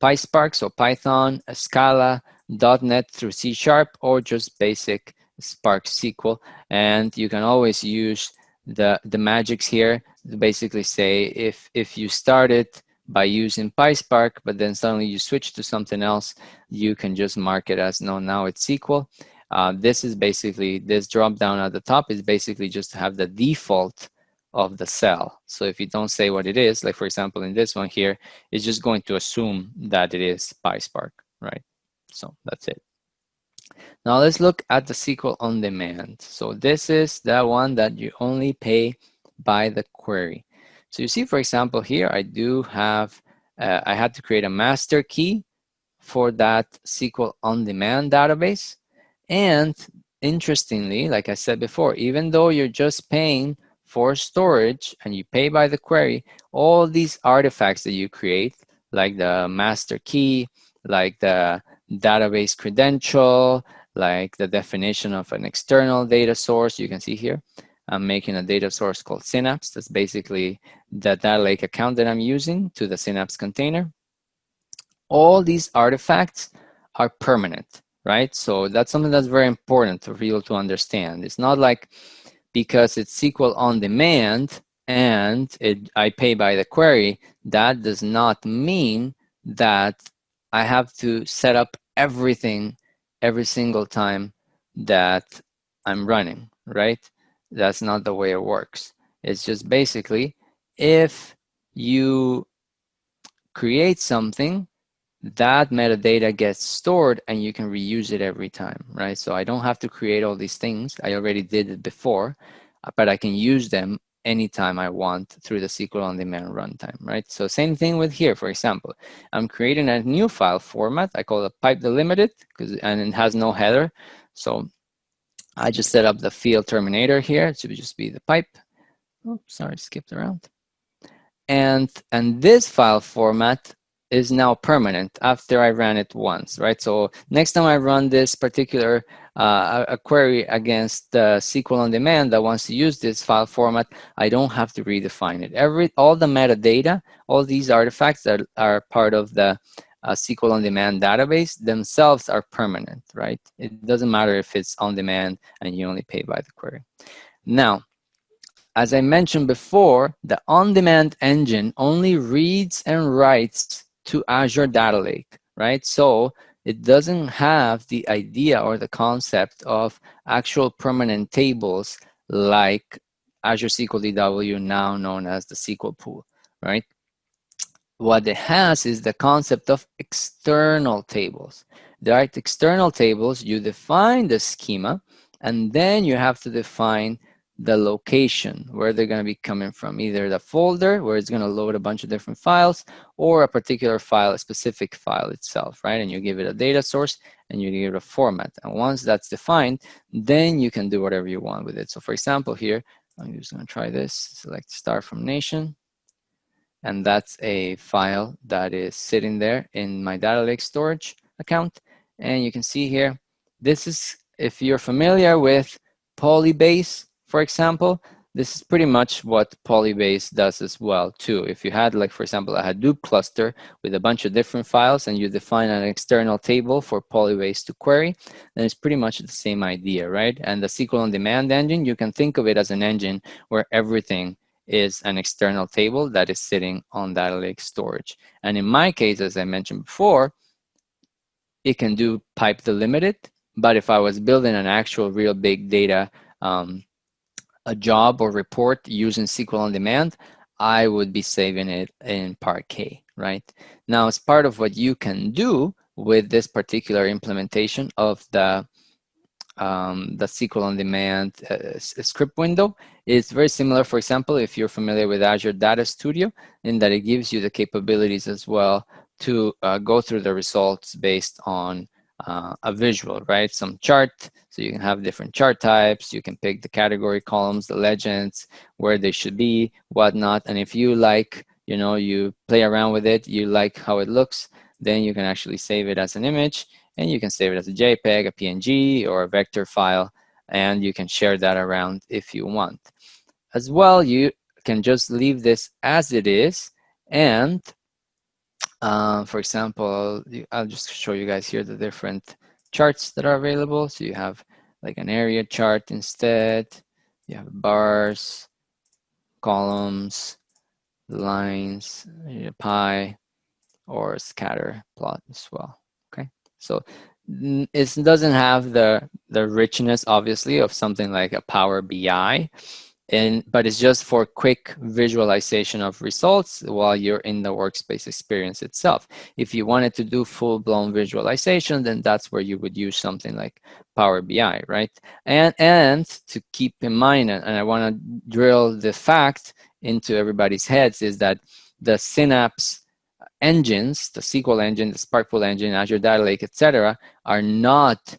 PySpark, so Python, Scala, .NET through C Sharp, or just basic Spark SQL. And you can always use the magics here to basically say if you started by using PySpark, but then suddenly you switch to something else, you can just mark it as no, now it's SQL. This is basically, this drop down at the top is basically just to have the default of the cell. So if you don't say what it is, like for example in this one here, it's just going to assume that it is PySpark, right? So that's it. Now let's look at the SQL on demand. So this is the one that you only pay by the query. So you see, for example, here I do have, I had to create a master key for that SQL on demand database. And interestingly, like I said before, even though you're just paying for storage and you pay by the query, all these artifacts that you create, like the master key, like the database credential, like the definition of an external data source, you can see here, I'm making a data source called Synapse. That's basically the data lake account that I'm using to the Synapse container. All these artifacts are permanent, right? So that's something that's very important for people to understand. It's not like because it's SQL on demand and I pay by the query, that does not mean that I have to set up everything every single time that I'm running, right? That's not the way it works. It's just basically if you create something, that metadata gets stored and you can reuse it every time, right? So I don't have to create all these things. I already did it before, but I can use them anytime I want through the SQL on demand runtime, right? So same thing with here, for example. I'm creating a new file format. I call it pipe delimited and it has no header. So I just set up the field terminator here. It should just be the pipe. Oh, sorry, skipped around. And this file format is now permanent after I ran it once, right? So next time I run this particular a query against the SQL on demand that wants to use this file format, I don't have to redefine it. All the metadata, all these artifacts that are part of the SQL on demand database themselves are permanent, right? It doesn't matter if it's on demand and you only pay by the query. Now, as I mentioned before, the on-demand engine only reads and writes to Azure Data Lake, right? So it doesn't have the idea or the concept of actual permanent tables like Azure SQL DW, now known as the SQL pool, right? What it has is the concept of external tables. Right? External tables, you define the schema, and then you have to define the location where they're going to be coming from, either the folder where it's going to load a bunch of different files, or a particular file, a specific file itself, right? And you give it a data source and you give it a format. And once that's defined, then you can do whatever you want with it. So for example, here, I'm just going to try this, select start from nation. And that's a file that is sitting there in my data lake storage account. And you can see here, this is, if you're familiar with Polybase, for example, this is pretty much what Polybase does as well too. If you had, like for example, a Hadoop cluster with a bunch of different files and you define an external table for Polybase to query, then it's pretty much the same idea, right? And the SQL on demand engine, you can think of it as an engine where everything is an external table that is sitting on data lake storage. And in my case, as I mentioned before, it can do pipe delimited, but if I was building an actual real big data, a job or report using SQL on demand, I would be saving it in Parquet, right? Now, as part of what you can do with this particular implementation of the SQL on demand script window is very similar. For example, if you're familiar with Azure Data Studio, in that it gives you the capabilities as well to go through the results based on a visual, right? Some chart, so you can have different chart types. You can pick the category columns, the legends, where they should be, whatnot. And if you like, you play around with it, you like how it looks, then you can actually save it as an image. And you can save it as a JPEG, a PNG, or a vector file, and you can share that around if you want. As well, you can just leave this as it is, and For example, I'll just show you guys here the different charts that are available. So you have like an area chart instead. You have bars, columns, lines, pie, or scatter plot as well. Okay, so it doesn't have the richness, obviously, of something like a Power BI, but it's just for quick visualization of results while you're in the workspace experience itself. If you wanted to do full-blown visualization, then that's where you would use something like Power BI, right? And to keep in mind, and I want to drill the fact into everybody's heads, is that the Synapse engines, the SQL engine, the SparkPool engine, Azure Data Lake, etc., are not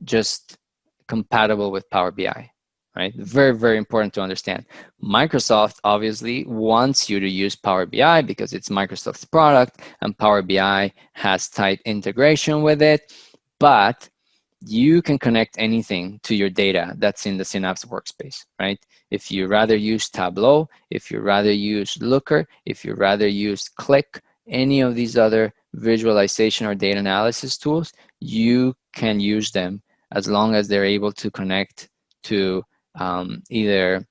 just compatible with Power BI, right? Very, very important to understand. Microsoft obviously wants you to use Power BI because it's Microsoft's product and Power BI has tight integration with it, but you can connect anything to your data that's in the Synapse workspace, right? If you rather use Tableau, if you rather use Looker, if you rather use Click, any of these other visualization or data analysis tools, you can use them as long as they're able to connect to either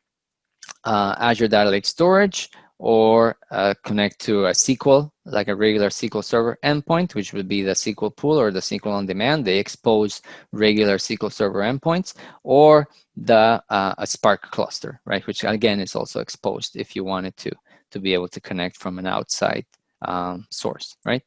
Azure Data Lake storage or connect to a SQL, like a regular SQL Server endpoint, which would be the SQL pool or the SQL on demand. They expose regular SQL Server endpoints, or the a Spark cluster, right? Which again is also exposed if you wanted to be able to connect from an outside source, right?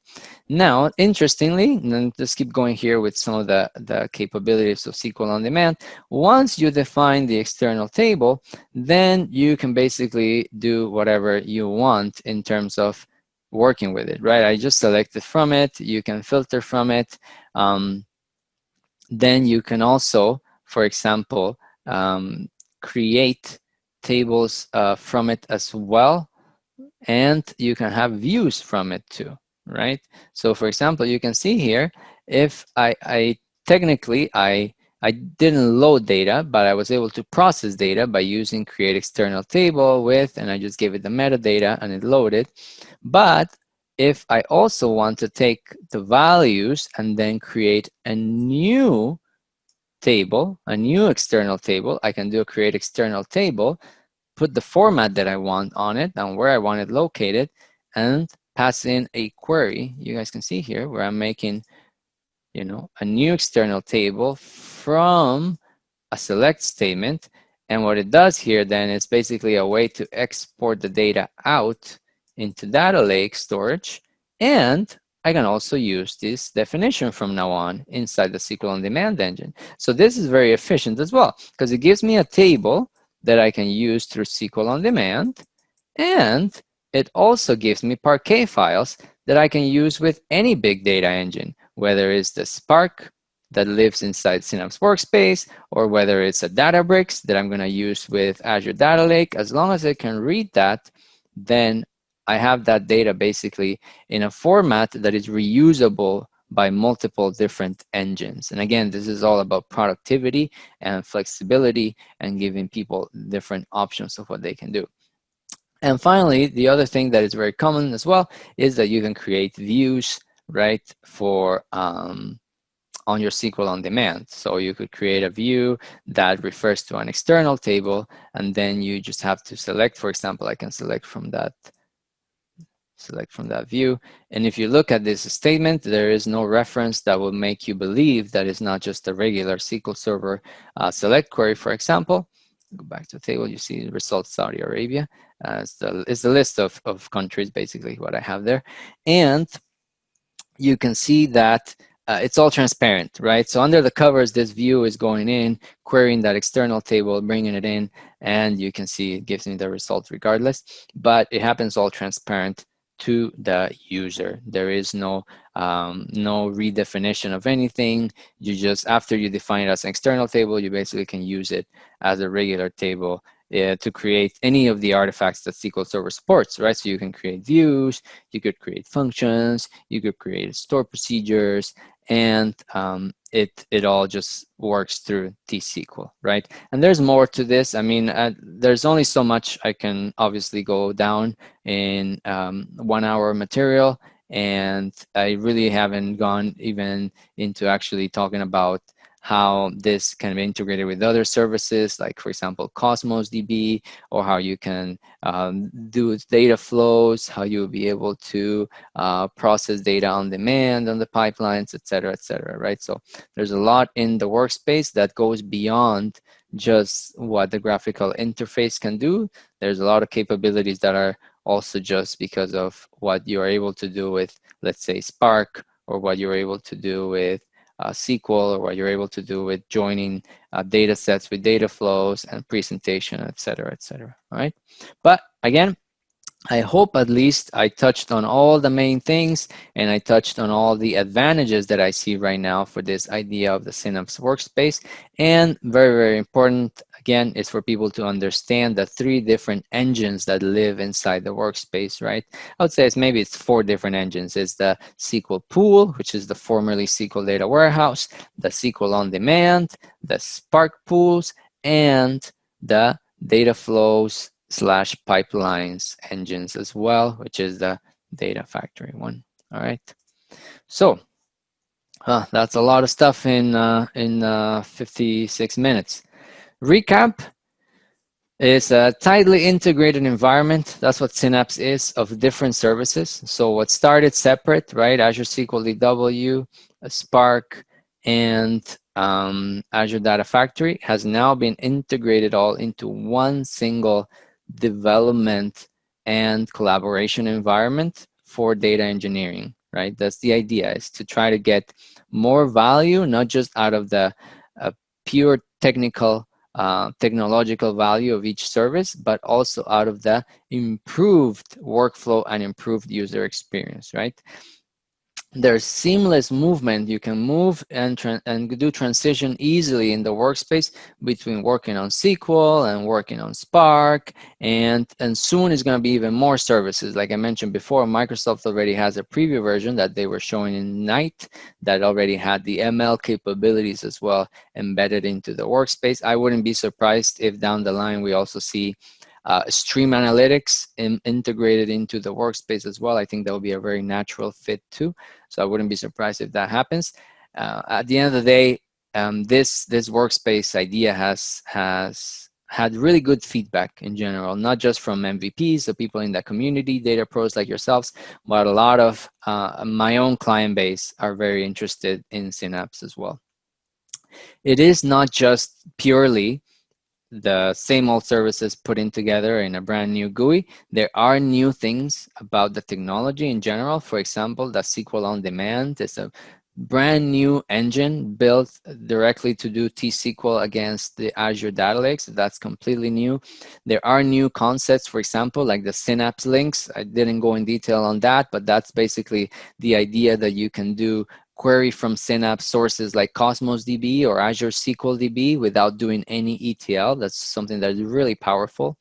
Now, interestingly, and let's keep going here with some of the capabilities of SQL on demand. Once you define the external table, then you can basically do whatever you want in terms of working with it, right? I just selected from it. You can filter from it. Then you can also, for example, create tables from it as well, and you can have views from it too, right? So for example, you can see here, if I technically I didn't load data, but I was able to process data by using create external table with, and I just gave it the metadata and it loaded. But if I also want to take the values and then create a new table, a new external table, I can do a create external table, put the format that I want on it and where I want it located, and pass in a query. You guys can see here where I'm making, a new external table from a select statement. And what it does here then is basically a way to export the data out into data lake storage. And I can also use this definition from now on inside the SQL on demand engine. So this is very efficient as well, because it gives me a table that I can use through SQL on demand. And it also gives me Parquet files that I can use with any big data engine, whether it's the Spark that lives inside Synapse Workspace, or whether it's a Databricks that I'm going to use with Azure Data Lake. As long as I can read that, then I have that data basically in a format that is reusable by multiple different engines. And again, this is all about productivity and flexibility and giving people different options of what they can do. And finally, the other thing that is very common as well is that you can create views, right, for on your SQL on demand. So you could create a view that refers to an external table, and then you just have to select, for example, I can select from that view. And if you look at this statement, there is no reference that will make you believe that it's not just a regular SQL Server select query, for example. Go back to the table, you see the results Saudi Arabia. It's the list of countries, basically, what I have there. And you can see that it's all transparent, right? So under the covers, this view is going in, querying that external table, bringing it in, and you can see it gives me the result regardless, but it happens all transparent to the user. There is no redefinition of anything. You just, after you define it as an external table, you basically can use it as a regular table to create any of the artifacts that SQL Server supports, right? So you can create views, you could create functions, you could create store procedures, and it all just works through T-SQL, right? And there's more to this. I mean, there's only so much I can obviously go down in 1 hour material, And I really haven't gone even into actually talking about how this can be integrated with other services, like for example, Cosmos DB, or how you can do data flows, how you'll be able to process data on demand on the pipelines, et cetera, right? So there's a lot in the workspace that goes beyond just what the graphical interface can do. There's a lot of capabilities that are also just because of what you're able to do with, let's say, Spark, or what you're able to do with SQL, or what you're able to do with joining data sets with data flows and presentation, et cetera, all right? But again, I hope at least I touched on all the main things, and I touched on all the advantages that I see right now for this idea of the Synapse workspace. And very, very important, again, is for people to understand the 3 different engines that live inside the workspace, right? I would say maybe it's 4 different engines. It's the SQL pool, which is the formerly SQL data warehouse, the SQL on demand, the Spark pools, and the data flows / pipelines engines as well, which is the data factory one. All right. So that's a lot of stuff in 56 minutes. Recap. It's a tightly integrated environment. That's what Synapse is, of different services. So what started separate, right? Azure SQL DW, Spark, and Azure Data Factory has now been integrated all into one single development and collaboration environment for data engineering, right? That's the idea, is to try to get more value, not just out of the pure technological value of each service, but also out of the improved workflow and improved user experience, right? There's seamless movement. You can move and do transition easily in the workspace between working on SQL and working on Spark, and soon is going to be even more services. Like I mentioned before, Microsoft already has a preview version that they were showing in night that already had the ML capabilities as well embedded into the workspace. I wouldn't be surprised if down the line we also see stream analytics integrated into the workspace as well. I think that will be a very natural fit too. So I wouldn't be surprised if that happens. At the end of the day, this workspace idea has had really good feedback in general, not just from MVPs, the people in the community, data pros like yourselves, but a lot of my own client base are very interested in Synapse as well. It is not just purely the same old services put in together in a brand new GUI. There are new things about the technology in general. For example, the SQL on demand is a brand new engine built directly to do T-SQL against the Azure data lakes. That's completely new. There are new concepts, for example, like the Synapse links. I didn't go in detail on that, but that's basically the idea that you can do query from Synapse sources like Cosmos DB or Azure SQL DB without doing any ETL. That's something that is really powerful.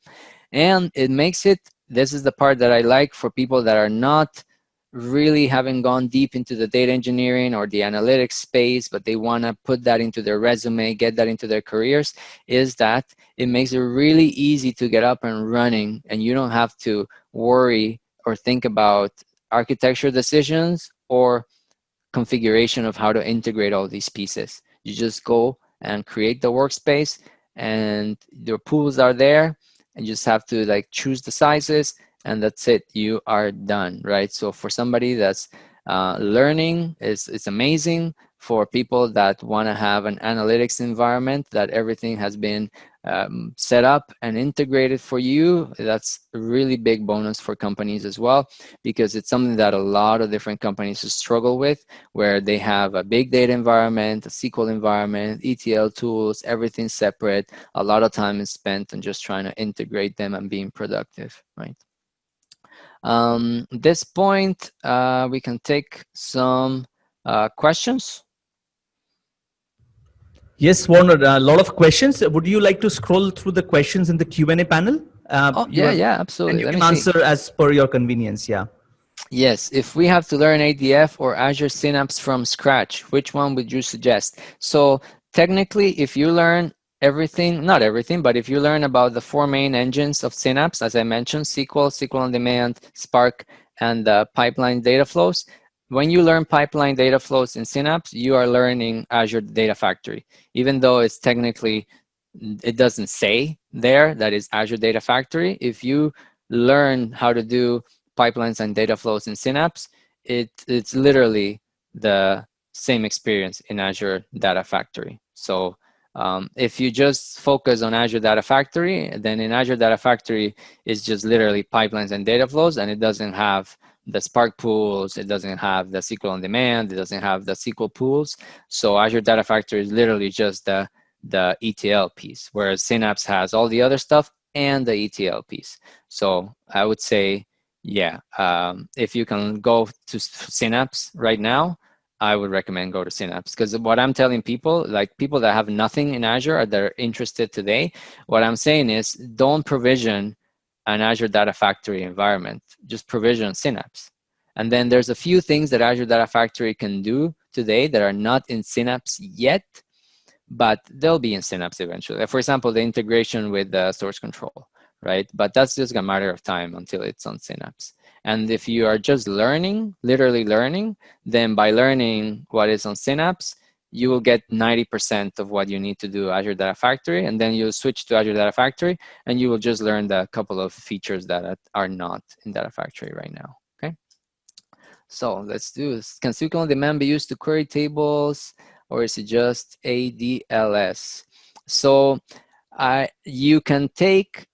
And it makes it, this is the part that I like for people that are not really haven't gone deep into the data engineering or the analytics space, but they want to put that into their resume, get that into their careers, is that it makes it really easy to get up and running, and you don't have to worry or think about architecture decisions or configuration of how to integrate all these pieces. You just go and create the workspace, and your pools are there, and you just have to like choose the sizes, and that's it. You are done, right? So for somebody that's learning, it's amazing. For people that want to have an analytics environment that everything has been set up and integrated for you, that's a really big bonus for companies as well, because it's something that a lot of different companies struggle with, where they have a big data environment, a SQL environment, ETL tools, everything separate. A lot of time is spent on just trying to integrate them and being productive, right? At this point, we can take some questions. Yes, Warner, a lot of questions. Would you like to scroll through the questions in the Q&A panel? Oh, yeah, absolutely. And you Let can me see. answer as per your convenience, yeah. Yes, if we have to learn ADF or Azure Synapse from scratch, which one would you suggest? So technically, if you learn everything, not everything, but if you learn about the four main engines of Synapse, as I mentioned, SQL, SQL on demand, Spark, and the pipeline data flows, when you learn pipeline data flows in Synapse, you are learning Azure Data Factory. Even though it's technically, it doesn't say there that is Azure Data Factory, if you learn how to do pipelines and data flows in Synapse, it's literally the same experience in Azure Data Factory. So if you just focus on Azure Data Factory, then in Azure Data Factory, it's just literally pipelines and data flows, and it doesn't have the Spark pools, it doesn't have the SQL on demand, it doesn't have the SQL pools. So Azure Data Factory is literally just the ETL piece, whereas Synapse has all the other stuff and the ETL piece. So I would say, yeah, if you can go to Synapse right now, I would recommend go to Synapse, because what I'm telling people, like people that have nothing in Azure or that are interested today, what I'm saying is don't provision an Azure Data Factory environment, just provision Synapse. And then there's a few things that Azure Data Factory can do today that are not in Synapse yet, but they'll be in Synapse eventually. For example, the integration with the source control, right? But that's just a matter of time until it's on Synapse. And if you are just learning, literally learning, then by learning what is on Synapse, you will get 90% of what you need to do Azure Data Factory, and then you'll switch to Azure Data Factory, and you will just learn the couple of features that are not in Data Factory right now, okay? So let's do this. Can SQL on demand be used to query tables, or is it just ADLS? So you can take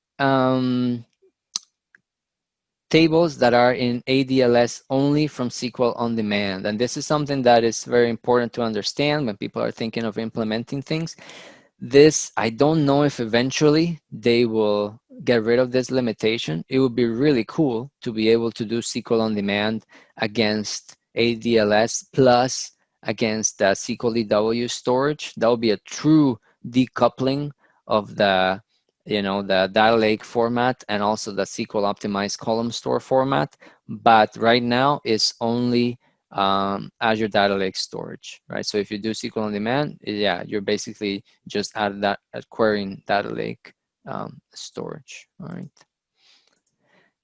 tables that are in ADLS only from SQL on demand. And this is something that is very important to understand when people are thinking of implementing things. This, I don't know if eventually they will get rid of this limitation. It would be really cool to be able to do SQL on demand against ADLS plus against the SQL EW storage. That would be a true decoupling of the the data lake format and also the SQL optimized column store format. But right now it's only Azure Data Lake storage, right? So if you do SQL on demand, yeah, you're basically just querying Data Lake storage, all right?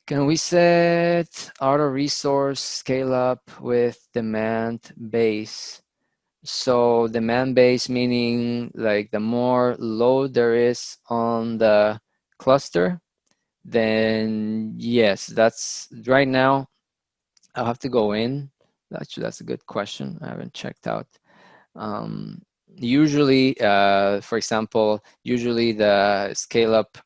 Can we set auto resource scale up with demand base? So demand base meaning like the more load there is on the cluster, then yes, that's right now. I'll have to go in. Actually, that's a good question. I haven't checked out. Usually, for example, usually the scale up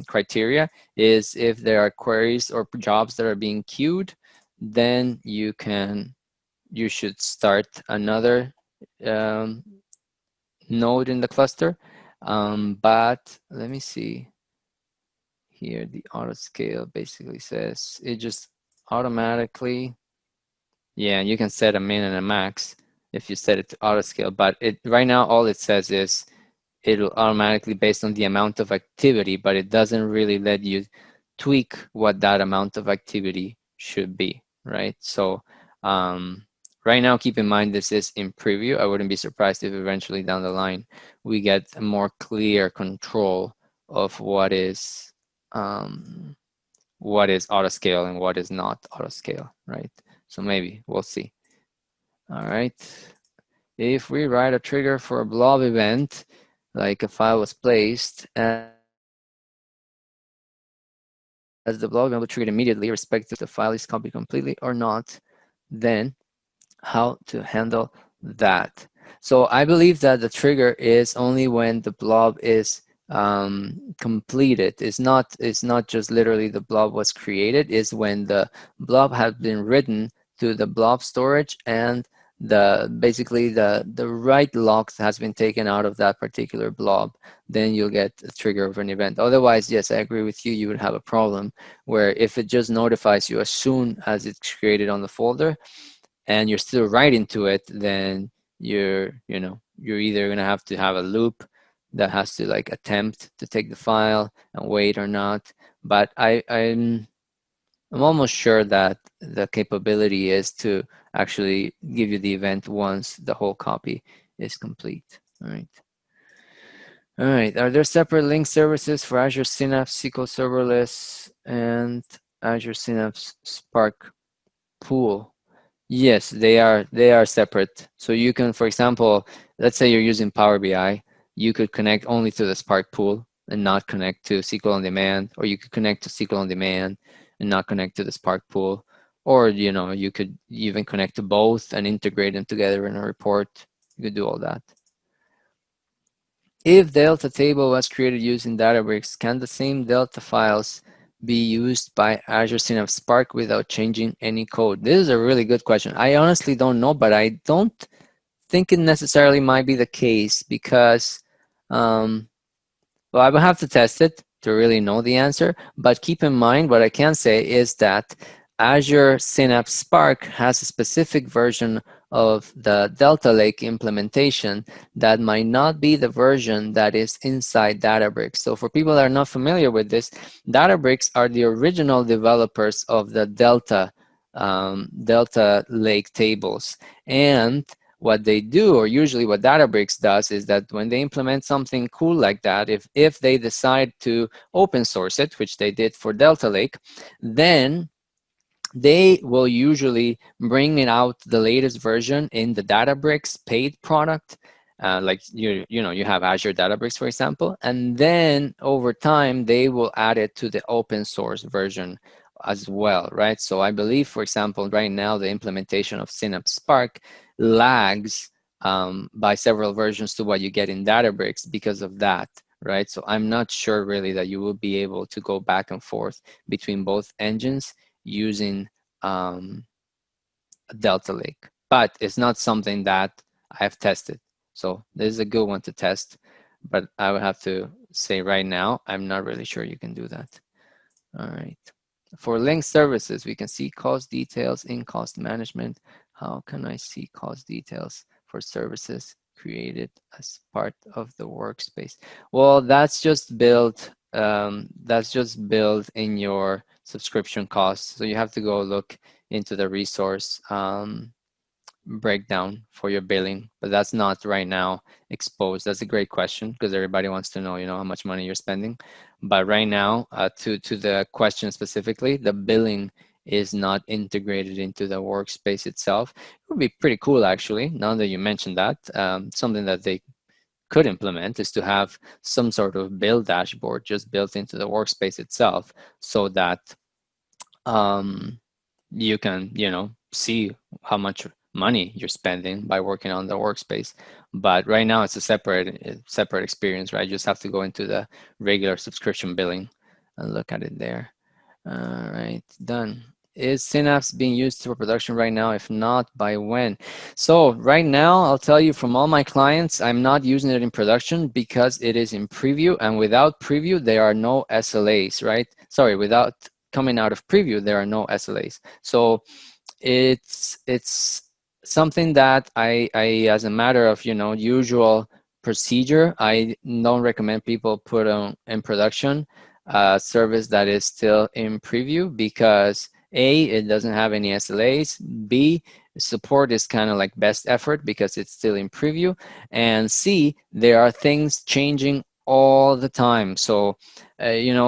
criteria is if there are queries or jobs that are being queued, then you should start another node in the cluster. But let me see here. The auto scale basically says it just automatically, yeah, you can set a min and a max if you set it to auto scale, but right now all it says is it'll automatically based on the amount of activity, but it doesn't really let you tweak what that amount of activity should be, right? So right now, keep in mind this is in preview. I wouldn't be surprised if eventually down the line we get a more clear control of what is auto scale and what is not auto scale, right? So maybe we'll see. All right. If we write a trigger for a blob event, like a file was placed as the blob event will trigger immediately, irrespective if the file is copied completely or not, then how to handle that? So I believe that the trigger is only when the blob is completed. It's not just literally the blob was created. It's when the blob has been written to the blob storage and basically the write logs has been taken out of that particular blob, then you'll get a trigger of an event. Otherwise, yes, I agree with you, you would have a problem where if it just notifies you as soon as it's created on the folder and you're still writing to it, then you're either gonna have to have a loop that has to like attempt to take the file and wait or not. But I'm almost sure that the capability is to actually give you the event once the whole copy is complete. All right. All right, are there separate link services for Azure Synapse SQL Serverless and Azure Synapse Spark Pool? Yes, they are separate. So you can, for example, let's say you're using Power BI, you could connect only to the Spark pool and not connect to SQL on Demand, or you could connect to SQL on Demand and not connect to the Spark pool. Or you could even connect to both and integrate them together in a report. You could do all that. If Delta table was created using Databricks, can the same Delta files be used by Azure Synapse Spark without changing any code? This is a really good question. I honestly don't know, but I don't think it necessarily might be the case because well, I will have to test it to really know the answer, but keep in mind what I can say is that Azure Synapse Spark has a specific version of the Delta Lake implementation that might not be the version that is inside Databricks. So for people that are not familiar with this, Databricks are the original developers of the Delta Lake tables. And what they do, or usually what Databricks does, is that when they implement something cool like that, if they decide to open source it, which they did for Delta Lake, then they will usually bring it out the latest version in the Databricks paid product. Like you have Azure Databricks, for example, and then over time they will add it to the open source version as well, right? So I believe, for example, right now the implementation of Synapse Spark lags by several versions to what you get in Databricks because of that, right? So I'm not sure really that you will be able to go back and forth between both engines using Delta Lake, but it's not something that I've tested. So this is a good one to test, but I would have to say right now, I'm not really sure you can do that. All right. For link services, we can see cost details in cost management. How can I see cost details for services created as part of the workspace? Well, that's just built in your subscription costs. So you have to go look into the resource breakdown for your billing, but that's not right now exposed. That's a great question because everybody wants to know, how much money you're spending. But right now, to the question specifically, the billing is not integrated into the workspace itself. It would be pretty cool, actually, now that you mentioned that. Something that they could implement is to have some sort of bill dashboard just built into the workspace itself so that you can, see how much money you're spending by working on the workspace. But right now it's a separate experience, right? You just have to go into the regular subscription billing and look at it there. All right, done. Is Synapse being used for production right now? If not, by when? So right now, I'll tell you from all my clients, I'm not using it in production because it is in preview, and without preview, there are no SLAs, right? Sorry, without coming out of preview, there are no SLAs. So it's something that I as a matter of usual procedure, I don't recommend people put on in production a service that is still in preview because A, it doesn't have any SLAs, B, support is kind of like best effort because it's still in preview, and C, there are things changing all the time. So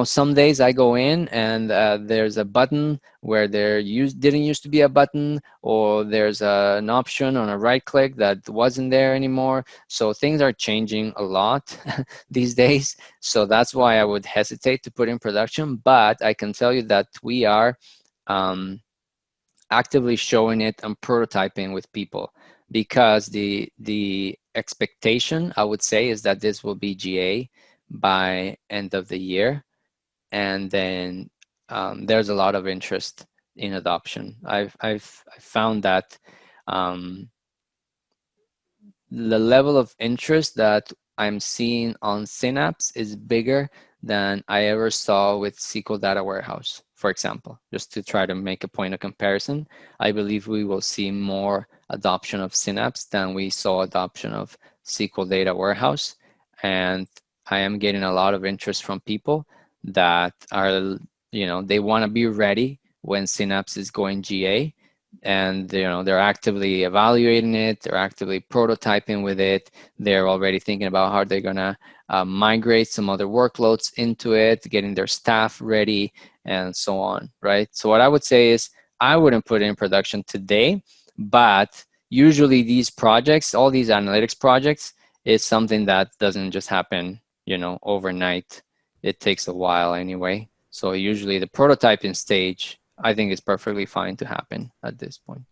some days I go in and there's a button where there didn't used to be a button, or there's an option on a right click that wasn't there anymore. So things are changing a lot these days. So that's why I would hesitate to put in production. But I can tell you that we are actively showing it and prototyping with people, because the expectation, I would say, is that this will be GA by end of the year. And then there's a lot of interest in adoption. I've found that the level of interest that I'm seeing on Synapse is bigger than I ever saw with SQL Data Warehouse, for example. Just to try to make a point of comparison, I believe we will see more adoption of Synapse than we saw adoption of SQL Data Warehouse. And I am getting a lot of interest from people that are, they want to be ready when Synapse is going GA, and they're actively evaluating it, they're actively prototyping with it, they're already thinking about how they're gonna migrate some other workloads into it, getting their staff ready, and so on, right? So what I would say is I wouldn't put it in production today, but usually these projects, all these analytics projects, is something that doesn't just happen, overnight. It takes a while anyway. So usually the prototyping stage, I think, is perfectly fine to happen at this point.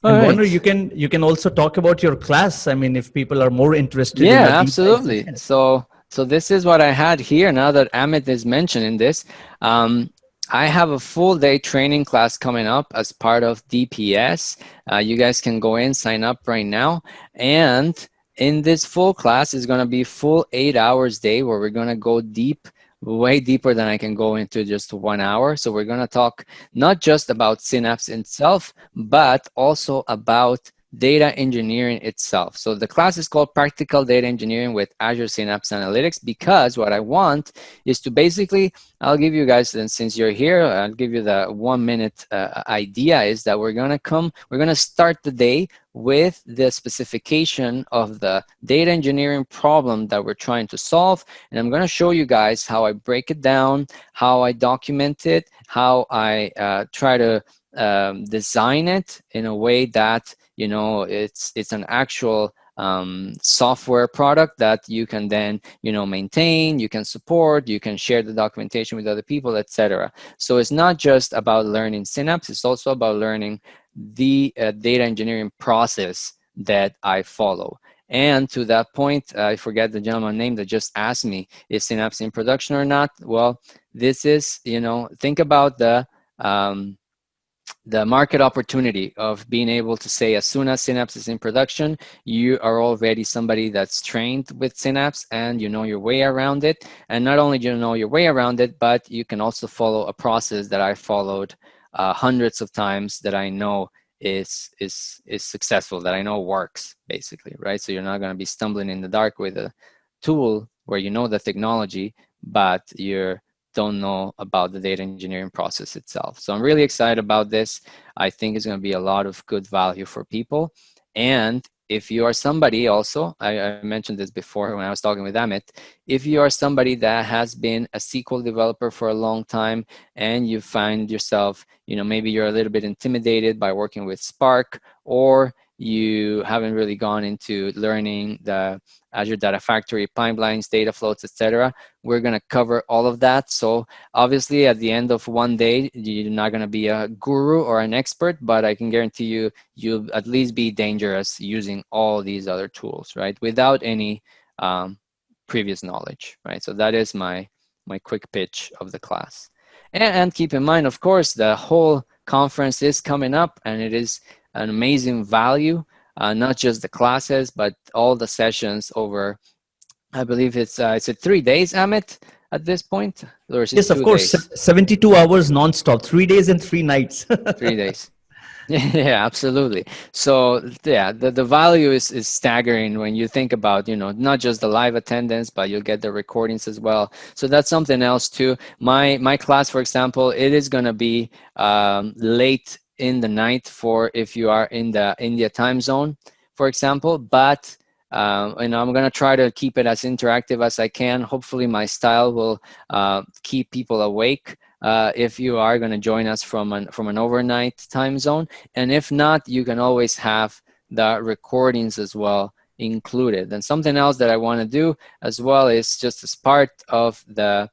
All And Warner, right. you can also talk about your class. I mean, if people are more interested in Yeah, a deep dive absolutely. session. So this is what I had here. Now that Amit is mentioning this, I have a full day training class coming up as part of DPS. You guys can go in, sign up right now. And in this full class is going to be full 8 hours day where we're going to go deep, way deeper than I can go into just 1 hour. So we're going to talk not just about Synapse itself, but also about data engineering itself. So the class is called Practical Data Engineering with Azure Synapse Analytics, because what I want is to basically, I'll give you guys, and since you're here, I'll give you the 1 minute idea is that we're gonna start the day with the specification of the data engineering problem that we're trying to solve. And I'm gonna show you guys how I break it down, how I document it, how I try to design it in a way that it's an actual software product that you can then maintain, you can support, you can share the documentation with other people, etc. So it's not just about learning Synapse, it's also about learning the data engineering process that I follow. And to that point, I forget the gentleman's name that just asked me, is Synapse in production or not? Well, this is, think about the market opportunity of being able to say, as soon as Synapse is in production, you are already somebody that's trained with Synapse and you know your way around it. And not only do you know your way around it, but you can also follow a process that I followed hundreds of times that I know is successful, that I know works, basically, right? So you're not going to be stumbling in the dark with a tool where you know the technology, but you're don't know about the data engineering process itself. So I'm really excited about this. I think it's going to be a lot of good value for people. And if you are somebody also, I mentioned this before when I was talking with Amit, if you are somebody that has been a SQL developer for a long time and you find yourself, maybe you're a little bit intimidated by working with Spark, or you haven't really gone into learning the Azure Data Factory pipelines, data flows, etc. We're going to cover all of that. So obviously at the end of one day, you're not going to be a guru or an expert, but I can guarantee you, you'll at least be dangerous using all these other tools, right? Without any previous knowledge, right? So that is my quick pitch of the class. And keep in mind, of course, the whole conference is coming up and it is an amazing value, not just the classes, but all the sessions over, I believe it's 3 days, Amit, at this point, or is it Yes, of 2 course, days? 72 hours nonstop, 3 days and 3 nights. 3 days. Yeah, absolutely. So yeah, the value is staggering when you think about, not just the live attendance, but you'll get the recordings as well. So that's something else too. My class, for example, it is going to be late in the night for if you are in the India time zone, for example, but I'm going to try to keep it as interactive as I can. Hopefully my style will keep people awake if you are going to join us from an overnight time zone. And if not, you can always have the recordings as well included. And something else that I want to do as well is, just as part of the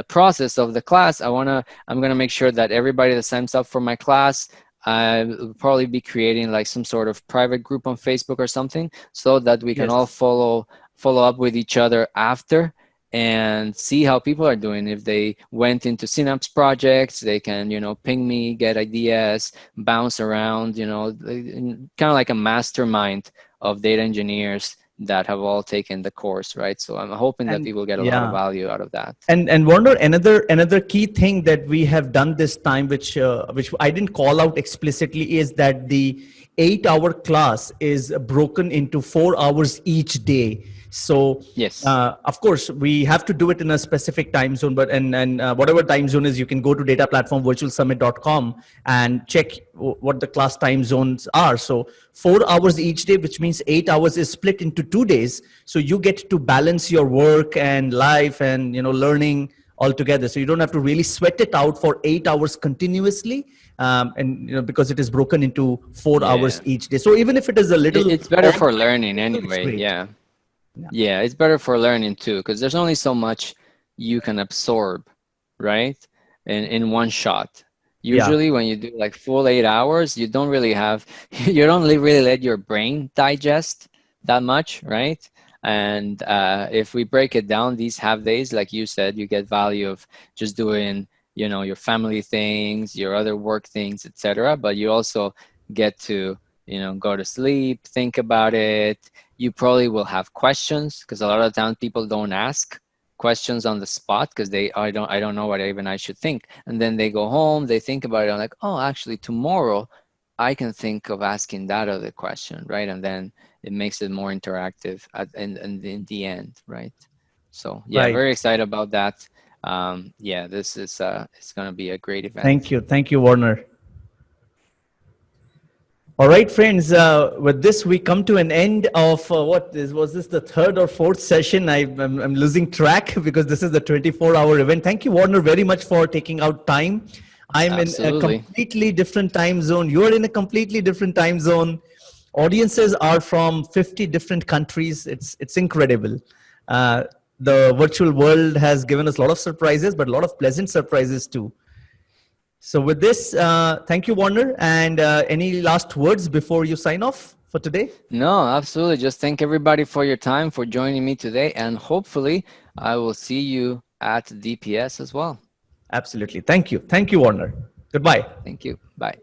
process of the class, I'm gonna make sure that everybody that signs up for my class, I'll probably be creating like some sort of private group on Facebook or something, so that we can all Yes. follow up with each other after and see how people are doing. If they went into Synapse projects, they can, ping me, get ideas, bounce around, kind of like a mastermind of data engineers that have all taken the course, right? So I'm hoping that And people get a lot of yeah. value out of that. And Warner, another key thing that we have done this time, which I didn't call out explicitly, is that the 8-hour class is broken into 4 hours each day. So Yes. of course, we have to do it in a specific time zone, but and whatever time zone is, you can go to data platform virtualsummit.com and check what the class time zones are. So 4 hours each day, which means 8 hours is split into 2 days. So you get to balance your work and life and learning all together. So you don't have to really sweat it out for 8 hours continuously, and because it is broken into 4 hours Yeah. each day. So even if it is a little It's better odd, for learning it's anyway. great. Yeah. Yeah. Yeah, it's better for learning too, because there's only so much you can absorb, right? In one shot. Yeah. Usually when you do like full 8 hours, you don't really have, you don't really let your brain digest that much, right? And if we break it down, these half days, like you said, you get value of just doing, your family things, your other work things, etc. But you also get to, go to sleep, think about it. You probably will have questions, because a lot of times people don't ask questions on the spot because I don't know what even I should think. And then they go home, they think about it, and like, oh, actually tomorrow I can think of asking that other question, right? And then it makes it more interactive in the end, right? So yeah, Right. very excited about that. Yeah, this is it's gonna be a great Thank event. you. Thank you, Warner. All right, friends. With this, we come to an end of was this the third or fourth session? I'm losing track because this is the 24-hour event. Thank you, Warner, very much for taking out time. I'm in a Absolutely. completely different time zone. You're in a completely different time zone. Audiences are from 50 different countries. It's incredible. Uh, the virtual world has given us a lot of surprises, but a lot of pleasant surprises too. So with this, thank you, Warner. And any last words before you sign off for today? No, absolutely. Just thank everybody for your time, for joining me today, and hopefully I will see you at DPS as well. Absolutely. Thank you. Thank you, Warner. Goodbye. Thank you. Bye.